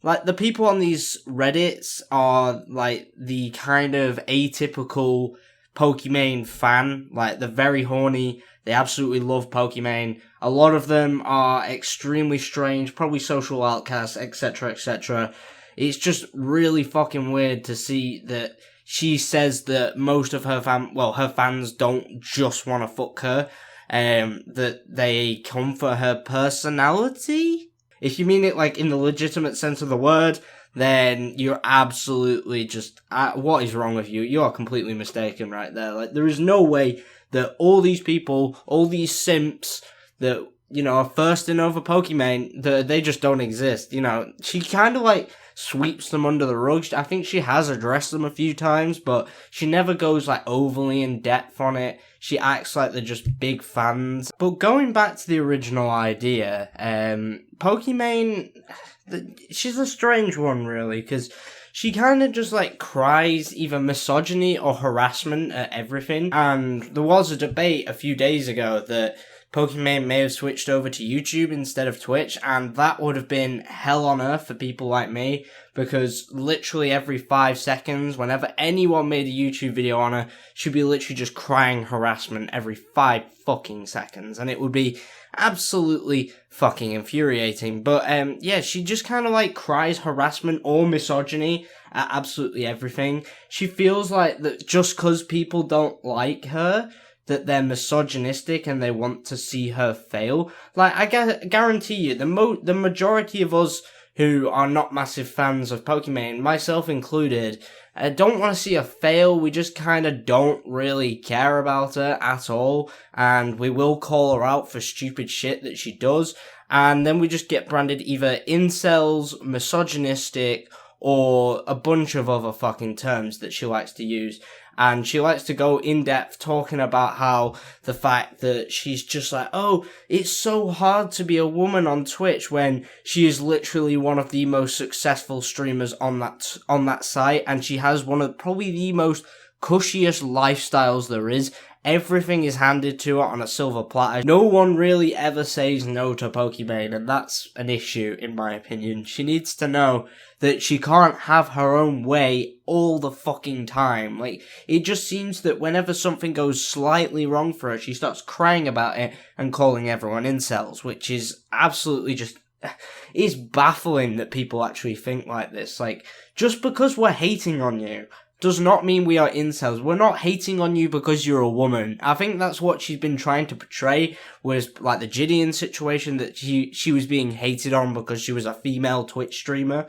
Like, the people on these Reddits are, like, the kind of atypical Pokimane fan. Like, they're very horny, they absolutely love Pokimane. A lot of them are extremely strange, probably social outcasts, etc, etc. It's just really fucking weird to see that she says that most of her her fans don't just want to fuck her, that they come for her personality. If you mean it, like, in the legitimate sense of the word, then you're absolutely just, what is wrong with you? You are completely mistaken right there. Like, there is no way that all these people, all these simps that, you know, are thirsting over Pokimane, they just don't exist. You know, she kind of, like, sweeps them under the rug. I think she has addressed them a few times, but she never goes like overly in depth on it. She acts like they're just big fans. But going back to the original idea, Pokimane, she's a strange one really, because she kind of just like cries either misogyny or harassment at everything. And there was a debate a few days ago that Pokimane may have switched over to YouTube instead of Twitch, and that would have been hell on earth for people like me, because literally every 5 seconds, whenever anyone made a YouTube video on her, she'd be literally just crying harassment every 5 fucking seconds, and it would be absolutely fucking infuriating. But yeah, she just kind of like cries harassment or misogyny at absolutely everything. She feels like that just because people don't like her, that they're misogynistic and they want to see her fail. Like, I guarantee you, the majority of us who are not massive fans of Pokimane, myself included, don't want to see her fail. We just kind of don't really care about her at all, and we will call her out for stupid shit that she does, and then we just get branded either incels, misogynistic, or a bunch of other fucking terms that she likes to use. And she likes to go in depth talking about how the fact that she's just like, oh, it's so hard to be a woman on Twitch, when she is literally one of the most successful streamers on that site, and she has one of probably the most cushiest lifestyles there is. Everything is handed to her on a silver platter. No one really ever says no to Pokimane, and that's an issue in my opinion. She needs to know that she can't have her own way all the fucking time. Like, it just seems that whenever something goes slightly wrong for her, she starts crying about it and calling everyone incels, which is absolutely just... It's baffling that people actually think like this. Like, just because we're hating on you does not mean we are incels. We're not hating on you because you're a woman. I think that's what she's been trying to portray, was like the Gideon situation, that she was being hated on because she was a female Twitch streamer.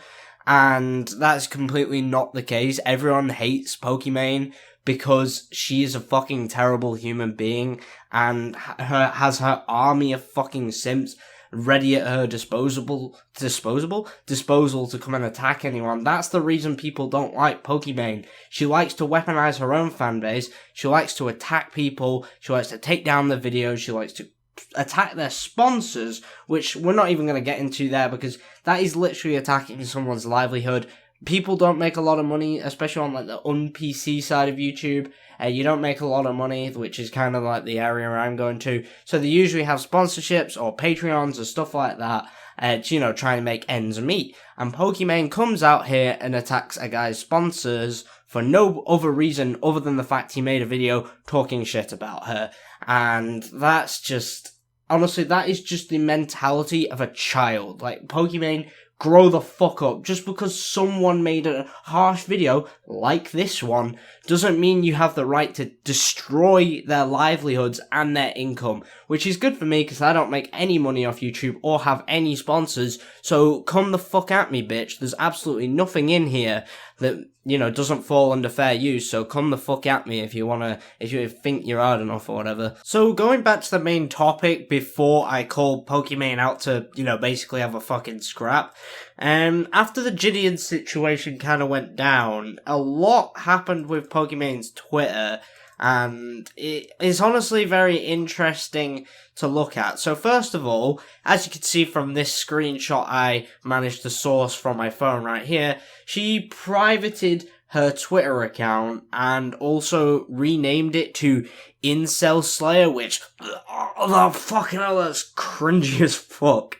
And that's completely not the case. Everyone hates Pokimane because she is a fucking terrible human being and has her army of fucking simps ready at her disposal to come and attack anyone. That's the reason people don't like Pokimane. She likes to weaponize her own fanbase. She likes to attack people. She likes to take down their videos. She likes to attack their sponsors, which we're not even going to get into there, because that is literally attacking someone's livelihood. People don't make a lot of money, especially on like the un-PC side of YouTube. You don't make a lot of money, which is kind of like the area I'm going to. So they usually have sponsorships or Patreons or stuff like that, to, try and make ends meet. And Pokimane comes out here and attacks a guy's sponsors for no other reason other than the fact he made a video talking shit about her. And that's just... Honestly, that is just the mentality of a child. Like, Pokimane, grow the fuck up. Just because someone made a harsh video like this one doesn't mean you have the right to destroy their livelihoods and their income, which is good for me because I don't make any money off YouTube or have any sponsors. So come the fuck at me, bitch. There's absolutely nothing in here that, doesn't fall under fair use. So come the fuck at me if you think you're hard enough or whatever. So going back to the main topic before I call Pokimane out to, basically have a fucking scrap. After the Gideon situation kind of went down, a lot happened with Pokimane's Twitter, and it is honestly very interesting to look at. So first of all, as you can see from this screenshot I managed to source from my phone right here, she privated her Twitter account and also renamed it to Incel Slayer, which, oh fucking hell, that's cringy as fuck.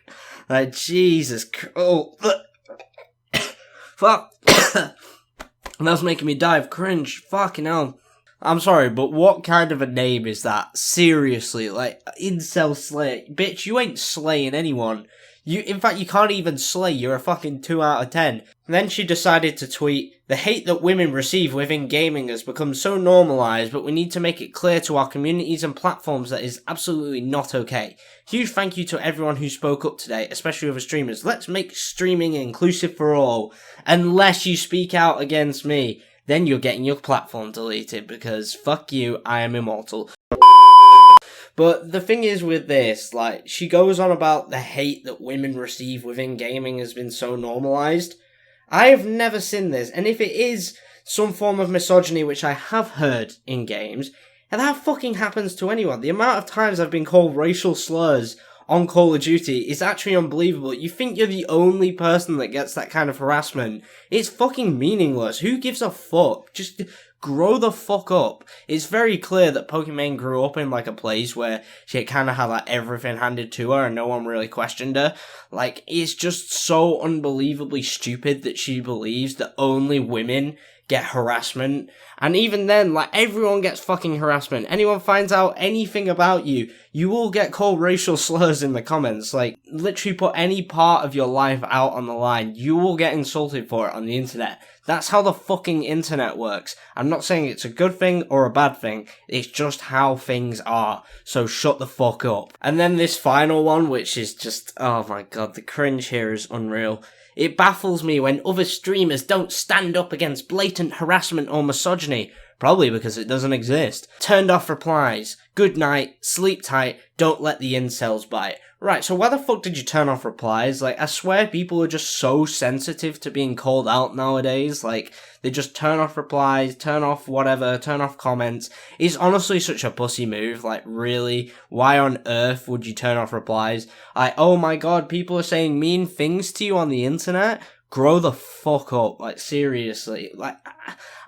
Like, Jesus, fuck. That's making me die of cringe. Fucking hell. I'm sorry, but what kind of a name is that? Seriously, like, Incel Slayer. Bitch, you ain't slaying anyone. In fact, you can't even slay. You're a fucking 2 out of 10. And then she decided to tweet, "The hate that women receive within gaming has become so normalized, but we need to make it clear to our communities and platforms that is absolutely not okay. Huge thank you to everyone who spoke up today, especially other streamers. Let's make streaming inclusive for all. Unless you speak out against me, then you're getting your platform deleted, because fuck you, I am immortal." But the thing is with this, like, she goes on about the hate that women receive within gaming has been so normalized. I have never seen this, and if it is some form of misogyny, which I have heard in games, and that fucking happens to anyone. The amount of times I've been called racial slurs on Call of Duty is actually unbelievable. You think you're the only person that gets that kind of harassment. It's fucking meaningless. Who gives a fuck? Just grow the fuck up. It's very clear that Pokimane grew up in like a place where she kind of had like everything handed to her and no one really questioned her. Like, it's just so unbelievably stupid that she believes that only women get harassment. And even then, like, everyone gets fucking harassment. Anyone finds out anything about you, you will get called racial slurs in the comments. Like, literally put any part of your life out on the line, you will get insulted for it on the internet. That's how the fucking internet works. I'm not saying it's a good thing or a bad thing, it's just how things are. So shut the fuck up. And then this final one, which is just, oh my god, the cringe here is unreal. It baffles me when other streamers don't stand up against blatant harassment or misogyny. Probably because it doesn't exist. Turned off replies. Good night. Sleep tight. Don't let the incels bite. Right, so why the fuck did you turn off replies? Like, I swear people are just so sensitive to being called out nowadays. Like, they just turn off replies, turn off whatever, turn off comments. It's honestly such a pussy move. Like, really? Why on earth would you turn off replies? Like, oh my god, people are saying mean things to you on the internet? Grow the fuck up. Like, seriously. Like,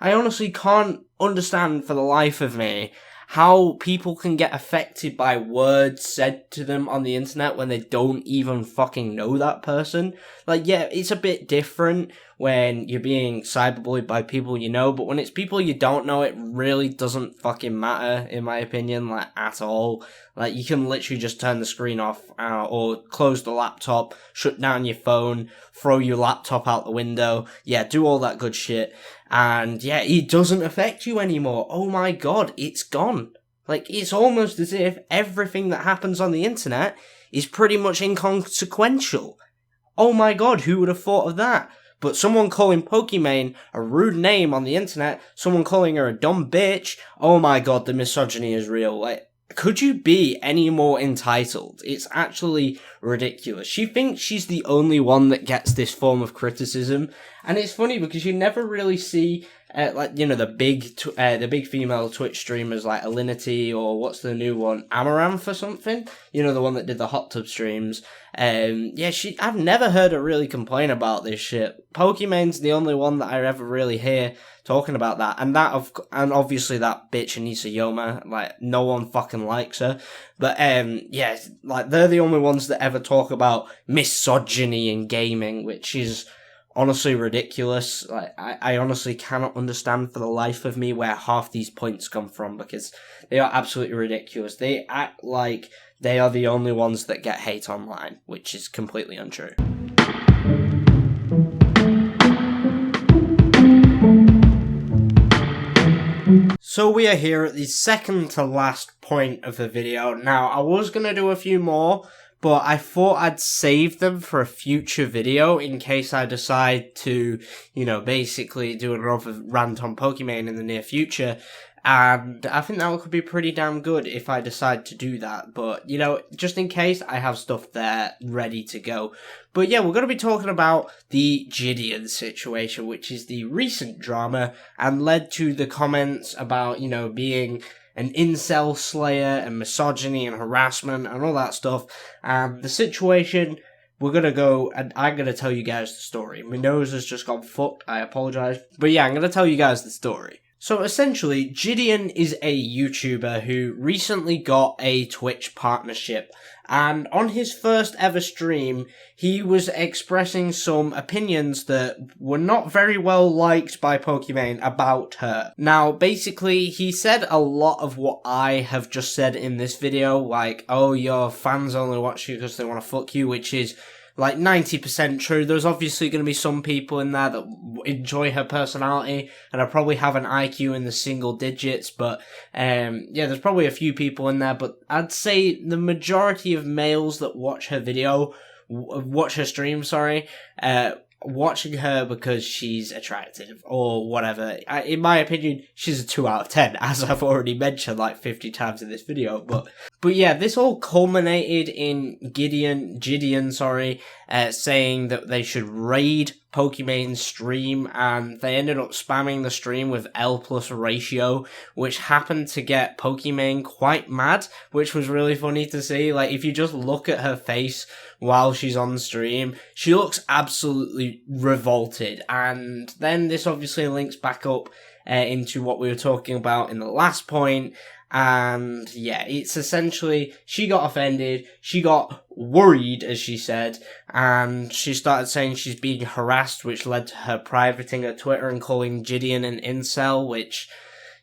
I honestly can't understand for the life of me how people can get affected by words said to them on the internet when they don't even fucking know that person. Like, yeah, it's a bit different when you're being cyberbullied by people you know, but when it's people you don't know, it really doesn't fucking matter, in my opinion, like, at all. Like, you can literally just turn the screen off, or close the laptop, shut down your phone, throw your laptop out the window, yeah, do all that good shit. And yeah, it doesn't affect you anymore. Oh my god, it's gone. Like, it's almost as if everything that happens on the internet is pretty much inconsequential. Oh my god, who would have thought of that? But someone calling Pokimane a rude name on the internet, someone calling her a dumb bitch, oh my god, the misogyny is real. Like, could you be any more entitled? It's actually ridiculous. She thinks she's the only one that gets this form of criticism, and it's funny because you never really see, like, you know, the big female Twitch streamers like Alinity, or what's the new one, Amaranth or something? You know, the one that did the hot tub streams. Yeah, I've never heard her really complain about this shit. Pokimane's the only one that I ever really hear talking about that, and obviously that bitch Anissa Yoma, like, no one fucking likes her, but yeah, like, they're the only ones that ever talk about misogyny in gaming, which is honestly ridiculous. Like, I honestly cannot understand for the life of me where half these points come from, because they are absolutely ridiculous. They act like they are the only ones that get hate online, which is completely untrue. So we are here at the second to last point of the video. Now, I was going to do a few more, but I thought I'd save them for a future video in case I decide to, you know, basically do another rant on Pokimane in the near future. And I think that could be pretty damn good if I decide to do that. But, you know, just in case, I have stuff there ready to go. But yeah, we're going to be talking about the Gideon situation, which is the recent drama and led to the comments about, you know, being an incel slayer and misogyny and harassment and all that stuff. And the situation, we're going to go, and I'm going to tell you guys the story. My nose has just gone fucked, I apologise. But yeah, I'm going to tell you guys the story. So essentially, Gideon is a YouTuber who recently got a Twitch partnership, and on his first ever stream, he was expressing some opinions that were not very well liked by Pokimane about her. Now, basically, he said a lot of what I have just said in this video, like, oh, your fans only watch you because they want to fuck you, which is like 90% true. There's obviously going to be some people in there that enjoy her personality, and I probably have an IQ in the single digits, but yeah, there's probably a few people in there, but I'd say the majority of males that watch her stream, watching her because she's attractive or whatever. In my opinion, she's a 2 out of 10, as I've already mentioned like 50 times in this video, but But yeah, this all culminated in Gideon, saying that they should raid Pokimane's stream, and they ended up spamming the stream with L+ ratio, which happened to get Pokimane quite mad, which was really funny to see. Like, if you just look at her face while she's on stream, she looks absolutely revolted. And then this obviously links back up into what we were talking about in the last point. And yeah, it's essentially, she got offended, she got worried, as she said, and she started saying she's being harassed, which led to her privating her Twitter and calling Gideon an incel, which,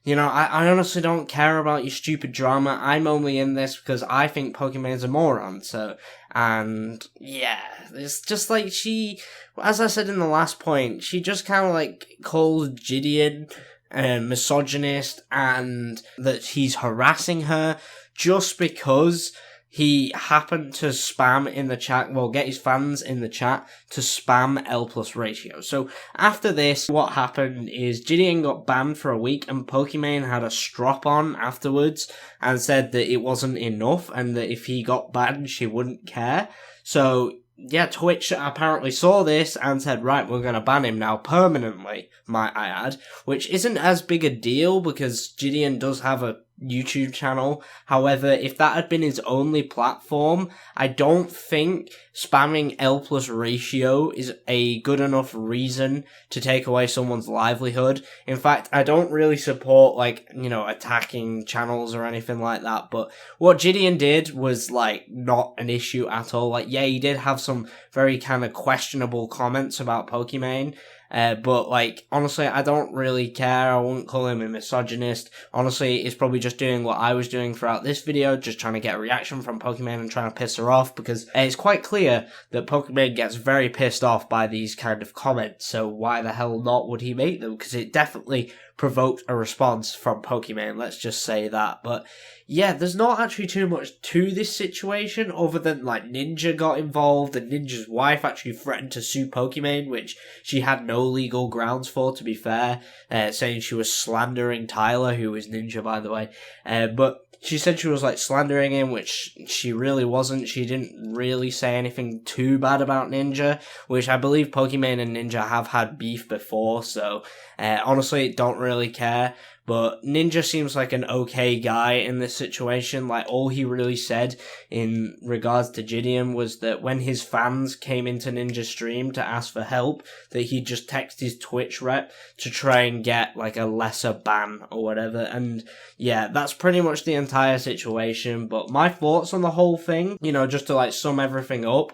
you know, I honestly don't care about your stupid drama. I'm only in this because I think Pokimane's a moron, so, and yeah, it's just like she, as I said in the last point, she just kind of like calls Gideon misogynist and that he's harassing her just because he happened to spam in the chat, well, get his fans in the chat to spam L+ ratio. So after this, what happened is Gideon got banned for a week, and Pokimane had a strop on afterwards and said that it wasn't enough and that if he got banned, she wouldn't care. So yeah, Twitch apparently saw this and said, right, we're going to ban him now permanently, might I add, which isn't as big a deal because Gideon does have a YouTube channel. However, if that had been his only platform, I don't think spamming L+ ratio is a good enough reason to take away someone's livelihood. In fact, I don't really support, like, you know, attacking channels or anything like that, but what Gideon did was, like, not an issue at all. Like, yeah, he did have some very kind of questionable comments about Pokimane, but, like, honestly, I don't really care. I wouldn't call him a misogynist. Honestly, he's probably just doing what I was doing throughout this video, just trying to get a reaction from Pokimane and trying to piss her off, because it's quite clear that Pokimane gets very pissed off by these kind of comments, so why the hell not would he make them? Because it definitely provoked a response from Pokimane, let's just say that. But yeah, there's not actually too much to this situation other than, like, Ninja got involved and Ninja's wife actually threatened to sue Pokimane, which she had no legal grounds for, to be fair, saying she was slandering Tyler, who is Ninja, by the way, but she said she was, like, slandering him, which she really wasn't. She didn't really say anything too bad about Ninja, which I believe Pokimane and Ninja have had beef before, so honestly, don't really care. But Ninja seems like an okay guy in this situation. Like, all he really said in regards to Gideon was that when his fans came into Ninja's stream to ask for help, that he'd just text his Twitch rep to try and get, like, a lesser ban or whatever. And yeah, that's pretty much the entire situation. But my thoughts on the whole thing, you know, just to, like, sum everything up,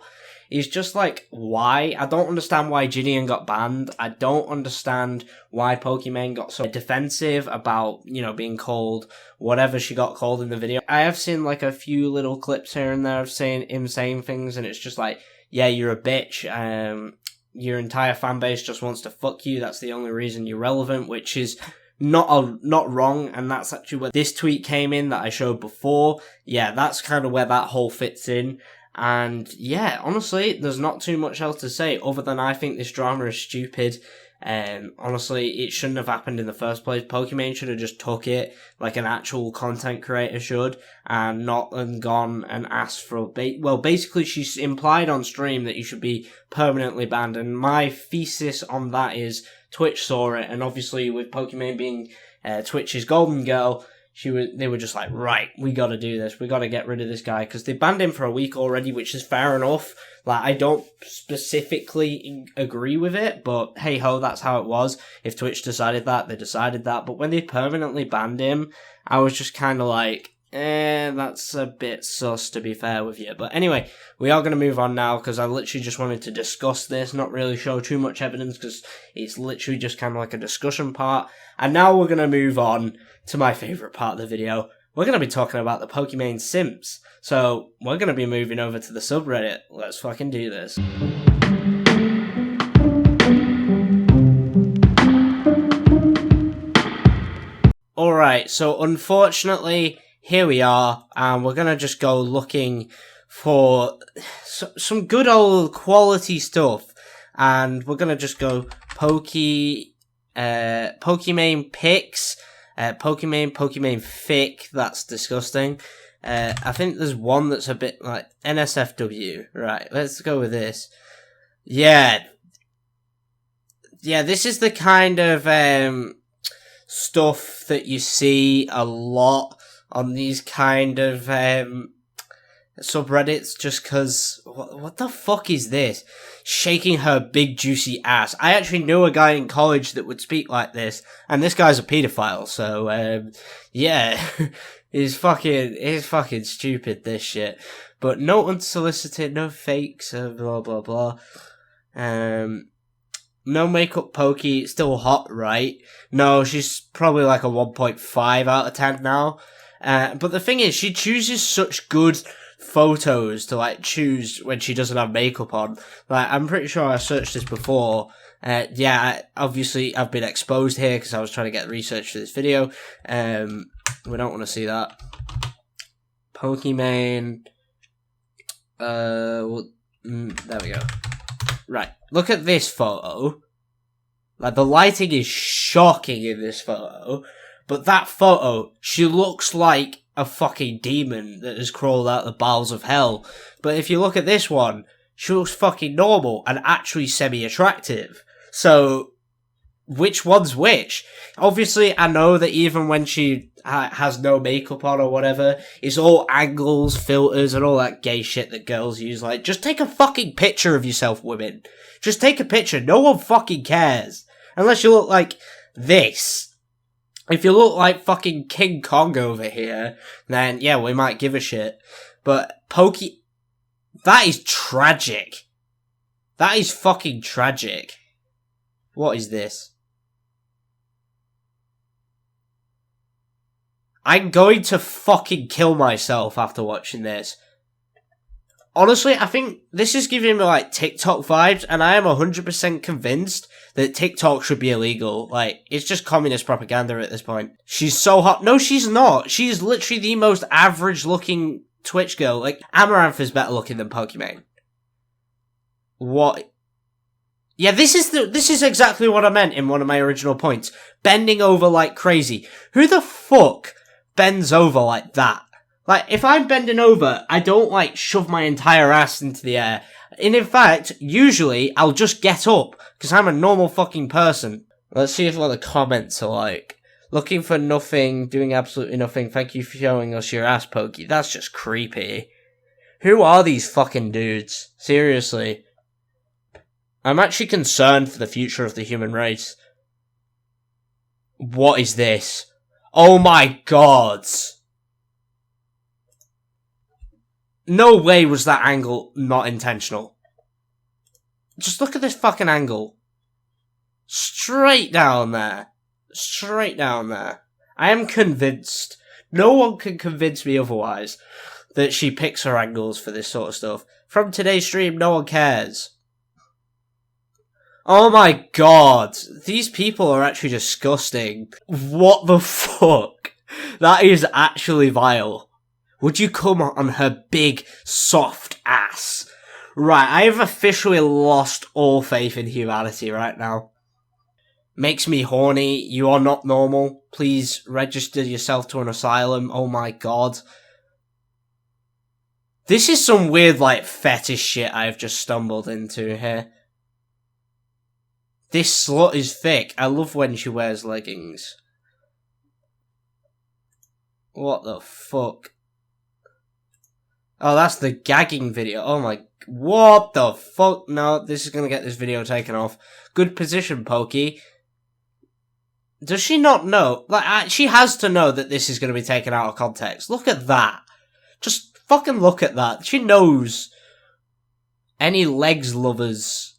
is just like, why? I don't understand why Gideon got banned. I don't understand why Pokimane got so defensive about, you know, being called whatever she got called in the video. I have seen, like, a few little clips here and there of him saying things, and it's just like, yeah, you're a bitch. Your entire fan base just wants to fuck you. That's the only reason you're relevant, which is not wrong, and that's actually where this tweet came in that I showed before. Yeah, that's kind of where that whole fits in. And yeah, honestly, there's not too much else to say other than I think this drama is stupid. Honestly, it shouldn't have happened in the first place. Pokimane should have just took it like an actual content creator should, and not gone and asked for well, basically she's implied on stream that you should be permanently banned, and my thesis on that is Twitch saw it, and obviously with Pokimane being Twitch's golden girl, they were just like, right, we gotta do this, we gotta get rid of this guy, because they banned him for a week already, which is fair enough. Like, I don't specifically agree with it, but hey ho, that's how it was. If Twitch decided that, they decided that. But when they permanently banned him, I was just kind of like, that's a bit sus, to be fair with you. But anyway, we are going to move on now, because I literally just wanted to discuss this, not really show too much evidence, because it's literally just kind of like a discussion part. And now we're going to move on to my favourite part of the video. We're going to be talking about the Pokimane simps. So, we're going to be moving over to the subreddit. Let's fucking do this. Alright, so unfortunately, here we are, and we're going to just go looking for some good old quality stuff. And we're going to just go Pokimane pics, Pokimane fic, that's disgusting. I think there's one that's a bit like NSFW. Right, let's go with this. Yeah. Yeah, this is the kind of stuff that you see a lot on these kind of subreddits, just because what the fuck is this? Shaking her big juicy ass. I actually knew a guy in college that would speak like this, and this guy's a paedophile, so yeah. It's fucking stupid, this shit. But no unsolicited, no fakes, blah blah blah. No makeup pokey, still hot, right? No, she's probably like a 1.5 out of 10 now. But the thing is, she chooses such good photos to like choose when she doesn't have makeup on. Like, I'm pretty sure I searched this before. Obviously I've been exposed here because I was trying to get research for this video. We don't want to see that. Pokimane. There we go. Right, look at this photo. Like, the lighting is shocking in this photo, but that photo, she looks like a fucking demon that has crawled out the bowels of hell. But if you look at this one, she looks fucking normal and actually semi-attractive. So, which one's which? Obviously, I know that even when she has no makeup on or whatever, it's all angles, filters, and all that gay shit that girls use. Like, just take a fucking picture of yourself, women. Just take a picture. No one fucking cares. Unless you look like this. If you look like fucking King Kong over here, then yeah, we might give a shit. But that is tragic. That is fucking tragic. What is this? I'm going to fucking kill myself after watching this. Honestly, I think this is giving me like TikTok vibes, and I am 100% convinced that TikTok should be illegal. Like, it's just communist propaganda at this point. She's so hot. No, she's not. She's literally the most average looking Twitch girl. Like, Amaranth is better looking than Pokimane. What? Yeah, this is exactly what I meant in one of my original points. Bending over like crazy. Who the fuck bends over like that? Like, if I'm bending over, I don't, like, shove my entire ass into the air. And in fact, usually, I'll just get up, because I'm a normal fucking person. Let's see what the comments are like. Looking for nothing, doing absolutely nothing, thank you for showing us your ass, Pokey. That's just creepy. Who are these fucking dudes? Seriously. I'm actually concerned for the future of the human race. What is this? Oh my god! No way was that angle not intentional. Just look at this fucking angle. Straight down there. Straight down there. I am convinced, no one can convince me otherwise, that she picks her angles for this sort of stuff. From today's stream, no one cares. Oh my god. These people are actually disgusting. What the fuck? That is actually vile. Would you come on her big, soft ass? Right, I have officially lost all faith in humanity right now. Makes me horny. You are not normal. Please register yourself to an asylum. Oh my god. This is some weird, like, fetish shit I've just stumbled into here. This slut is thick. I love when she wears leggings. What the fuck? Oh, that's the gagging video. Oh my... What the fuck? No, this is gonna get this video taken off. Good position, Pokey. Does she not know? Like, she has to know that this is gonna be taken out of context. Look at that. Just fucking look at that. She knows. Any legs lovers...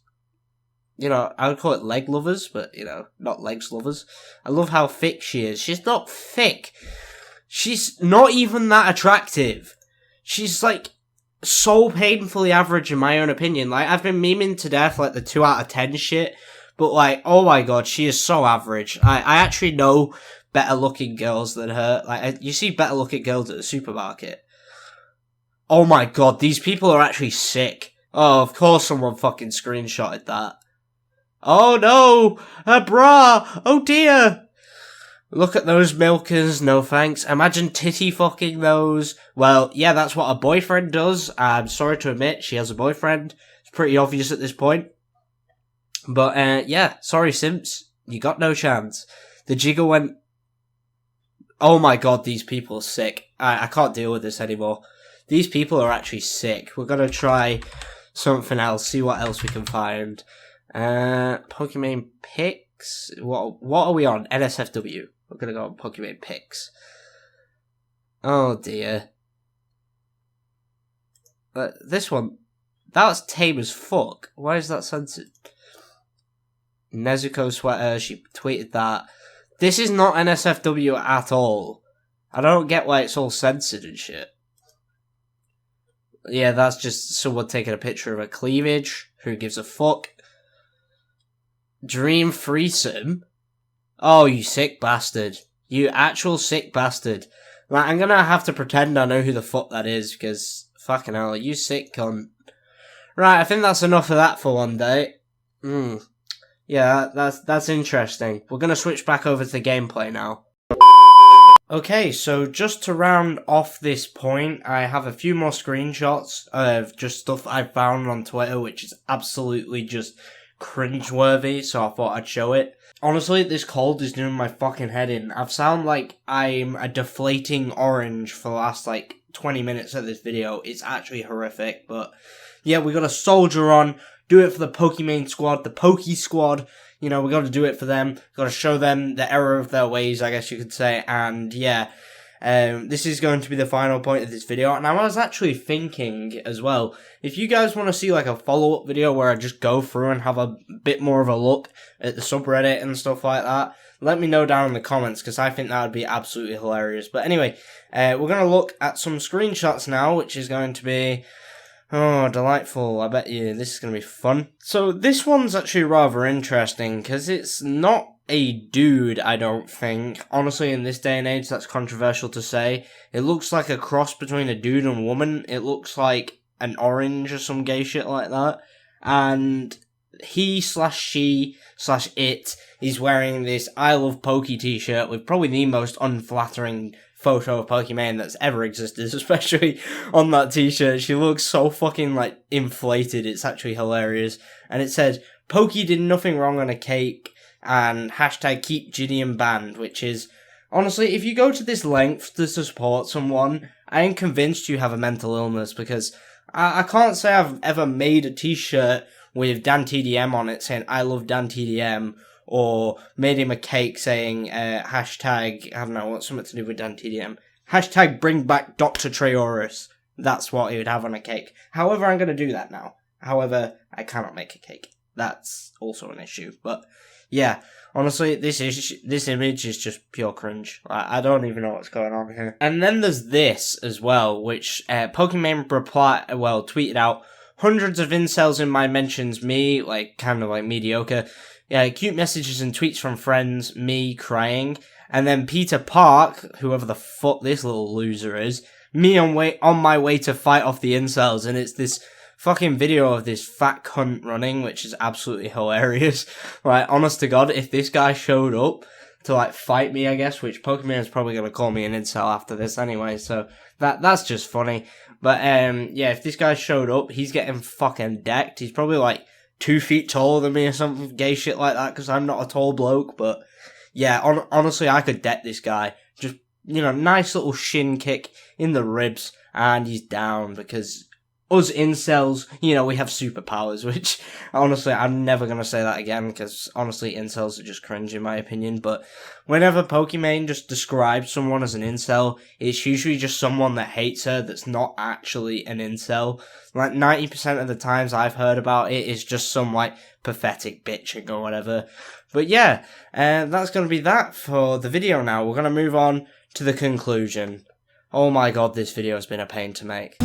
You know, I would call it leg lovers, but, you know, not legs lovers. I love how thick she is. She's not thick. She's not even that attractive. She's, like, so painfully average in my own opinion. Like, I've been memeing to death, like, the 2 out of 10 shit. But, like, oh my god, she is so average. I actually know better looking girls than her. Like, you see better looking girls at the supermarket. Oh my god, these people are actually sick. Oh, of course someone fucking screenshotted that. Oh no! Her bra! Oh dear! Look at those milkers, no thanks. Imagine titty fucking those. Well, yeah, that's what a boyfriend does. I'm sorry to admit, she has a boyfriend. It's pretty obvious at this point. But, yeah, sorry, simps. You got no chance. The jigger went... Oh my god, these people are sick. I can't deal with this anymore. These people are actually sick. We're gonna try something else, see what else we can find. Pokimane Picks? What are we on? NSFW. We're gonna go on Pokimane Picks. Oh dear. This one, that's tame as fuck. Why is that censored? Nezuko sweater, she tweeted that. This is not NSFW at all. I don't get why it's all censored and shit. Yeah, that's just someone taking a picture of a cleavage. Who gives a fuck? Dream threesome? Oh, you sick bastard. You actual sick bastard. Like, I'm gonna have to pretend I know who the fuck that is, because fucking hell, you sick cunt. Right, I think that's enough of that for one day. Yeah, that's interesting. We're gonna switch back over to the gameplay now. Okay, so just to round off this point, I have a few more screenshots of just stuff I found on Twitter, which is absolutely just cringeworthy, so I thought I'd show it. Honestly, this cold is doing my fucking head in. I've sound like I'm a deflating orange for the last, 20 minutes of this video. It's actually horrific, but yeah, we gotta soldier on, do it for the Pokimane squad, the Poke squad. You know, we gotta do it for them. Gotta show them the error of their ways, I guess you could say. And yeah, this is going to be the final point of this video. And I was actually thinking as well, if you guys want to see a follow-up video where I just go through and have a bit more of a look at the subreddit and stuff like that, let me know down in the comments, because I think that would be absolutely hilarious. But anyway, we're going to look at some screenshots now, which is going to be... Oh, delightful. I bet you this is going to be fun. So this one's actually rather interesting, because it's not a dude, I don't think. Honestly, in this day and age, that's controversial to say. It looks like a cross between a dude and a woman. It looks like an orange or some gay shit like that. And he/she/it is wearing this I Love Pokey t-shirt with probably the most unflattering photo of Pokimane that's ever existed, especially on that t-shirt. She looks so fucking, inflated. It's actually hilarious. And it said, Pokey did nothing wrong on a cake, and hashtag keep Gideon banned, which is, honestly, if you go to this length to support someone, I am convinced you have a mental illness, because I can't say I've ever made a t-shirt with DanTDM on it saying, I love DanTDM, or made him a cake saying, hashtag, I don't know, what's something to do with DanTDM. Hashtag bring back Dr. Treoris. That's what he would have on a cake. However, I'm going to do that now. However, I cannot make a cake. That's also an issue. But, yeah, honestly, this image is just pure cringe. I don't even know what's going on here. And then there's this as well, which Pokimane tweeted out, hundreds of incels in my mentions, me, kind of mediocre. Yeah, cute messages and tweets from friends, me crying. And then Peter Park, whoever the fuck this little loser is, me on my way to fight off the incels. And it's this fucking video of this fat cunt running, which is absolutely hilarious. Honest to God, if this guy showed up to fight me, I guess, which Pokimane is probably going to call me an incel after this anyway, so that's just funny. But yeah, if this guy showed up, he's getting fucking decked. He's probably 2 feet taller than me or something gay shit like that, because I'm not a tall bloke. But yeah, honestly, I could deck this guy. Just, nice little shin kick in the ribs, and he's down, because us incels, we have superpowers, which, honestly, I'm never going to say that again, because, honestly, incels are just cringe, in my opinion. But whenever Pokimane just describes someone as an incel, it's usually just someone that hates her that's not actually an incel. 90% of the times I've heard about it is just some, pathetic bitching or whatever. But yeah, that's going to be that for the video now. We're going to move on to the conclusion. Oh my god, this video has been a pain to make.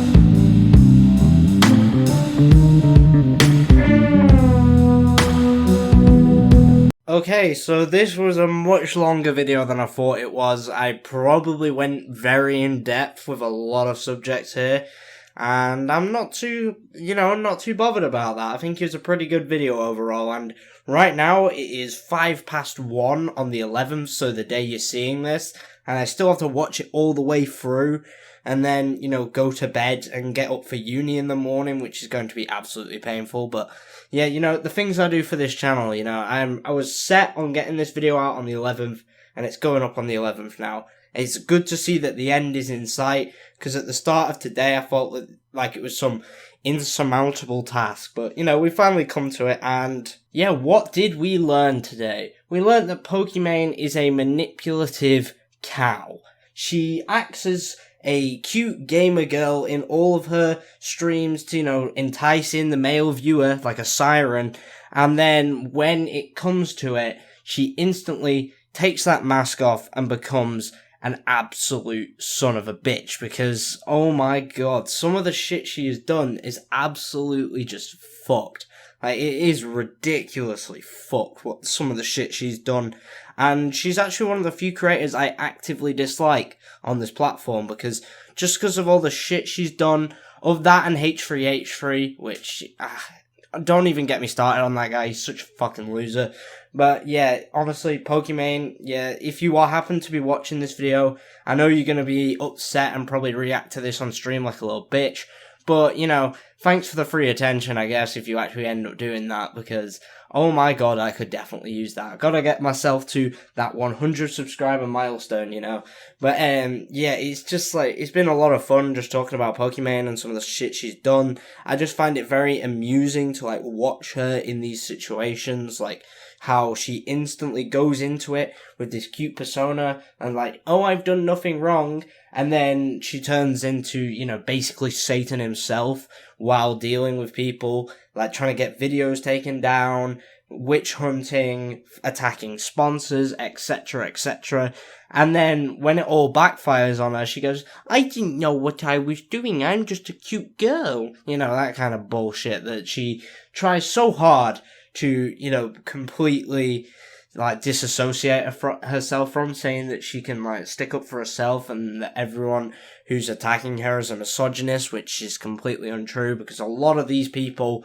Okay, so this was a much longer video than I thought it was. I probably went very in depth with a lot of subjects here. And I'm not too, I'm not too bothered about that. I think it was a pretty good video overall, and right now it is 1:05 on the 11th, so the day you're seeing this, and I still have to watch it all the way through, and then, go to bed and get up for uni in the morning, which is going to be absolutely painful. But yeah, the things I do for this channel, I was set on getting this video out on the 11th, and it's going up on the 11th now. It's good to see that the end is in sight, because at the start of today I thought that like it was some insurmountable task, but we finally come to it. And yeah, what did we learn today? We learned that Pokimane is a manipulative cow. She acts as a cute gamer girl in all of her streams to, entice in the male viewer like a siren, and then when it comes to it, she instantly takes that mask off and becomes an absolute son of a bitch, because, oh my god, some of the shit she has done is absolutely just fucked. Like, it is ridiculously fucked, what some of the shit she's done. And she's actually one of the few creators I actively dislike on this platform, because of all the shit she's done, of that and H3H3, which, don't even get me started on that guy, he's such a fucking loser. But yeah, honestly, Pokimane, yeah, if you happen to be watching this video, I know you're going to be upset and probably react to this on stream like a little bitch, but, thanks for the free attention, I guess, if you actually end up doing that, because, oh my god, I could definitely use that. I've got to get myself to that 100 subscriber milestone, But, yeah, it's just, like, it's been a lot of fun just talking about Pokimane and some of the shit she's done. I just find it very amusing to, like, watch her in these situations, like, how she instantly goes into it with this cute persona and like, oh, I've done nothing wrong, and then she turns into, basically Satan himself while dealing with people, like trying to get videos taken down, witch hunting, attacking sponsors, etc., etc. And then when it all backfires on her, she goes, I didn't know what I was doing, I'm just a cute girl. That kind of bullshit that she tries so hard to, completely, like, disassociate herself from, saying that she can, like, stick up for herself and that everyone who's attacking her is a misogynist, which is completely untrue, because a lot of these people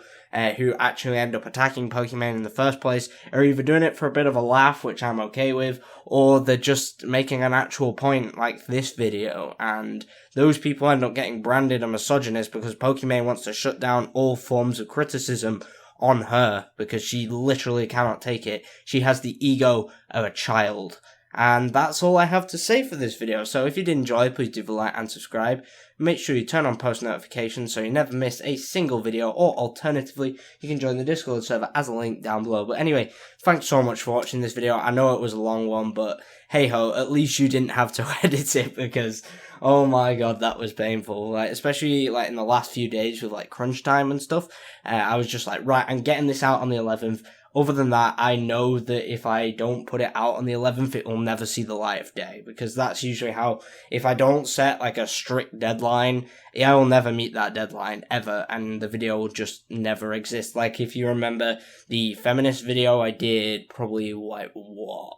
who actually end up attacking Pokimane in the first place are either doing it for a bit of a laugh, which I'm okay with, or they're just making an actual point, like this video, and those people end up getting branded a misogynist because Pokimane wants to shut down all forms of criticism on her, because she literally cannot take it. She has the ego of a child. And that's all I have to say for this video. So if you did enjoy, please do like and subscribe. Make sure you turn on post notifications so you never miss a single video, or alternatively, you can join the Discord server as a link down below. But anyway, thanks so much for watching this video. I know it was a long one, but hey ho, at least you didn't have to edit it, because oh my god, that was painful. Like, especially like in the last few days with like crunch time and stuff. I was just like, right, I'm getting this out on the 11th. Other than that, I know that if I don't put it out on the 11th, it will never see the light of day, because that's usually how, if I don't set like a strict deadline, I will never meet that deadline ever, and the video will just never exist. Like, if you remember the feminist video I did probably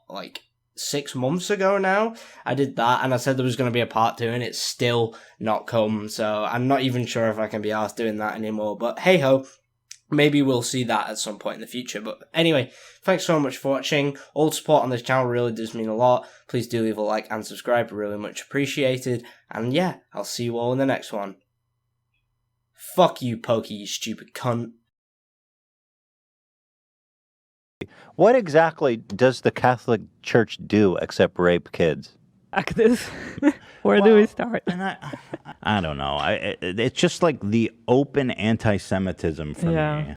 like 6 months ago now, I did that, and I said there was going to be a part 2, and it's still not come, so I'm not even sure if I can be asked doing that anymore. But hey ho, maybe we'll see that at some point in the future. But anyway, thanks so much for watching. All support on this channel really does mean a lot. Please do leave a like and subscribe, really much appreciated. And yeah, I'll see you all in the next one. Fuck you, Pokey, you stupid cunt. What exactly does the Catholic Church do except rape kids? Practice. Where do we start? And I don't know. It's just like the open anti-Semitism for me.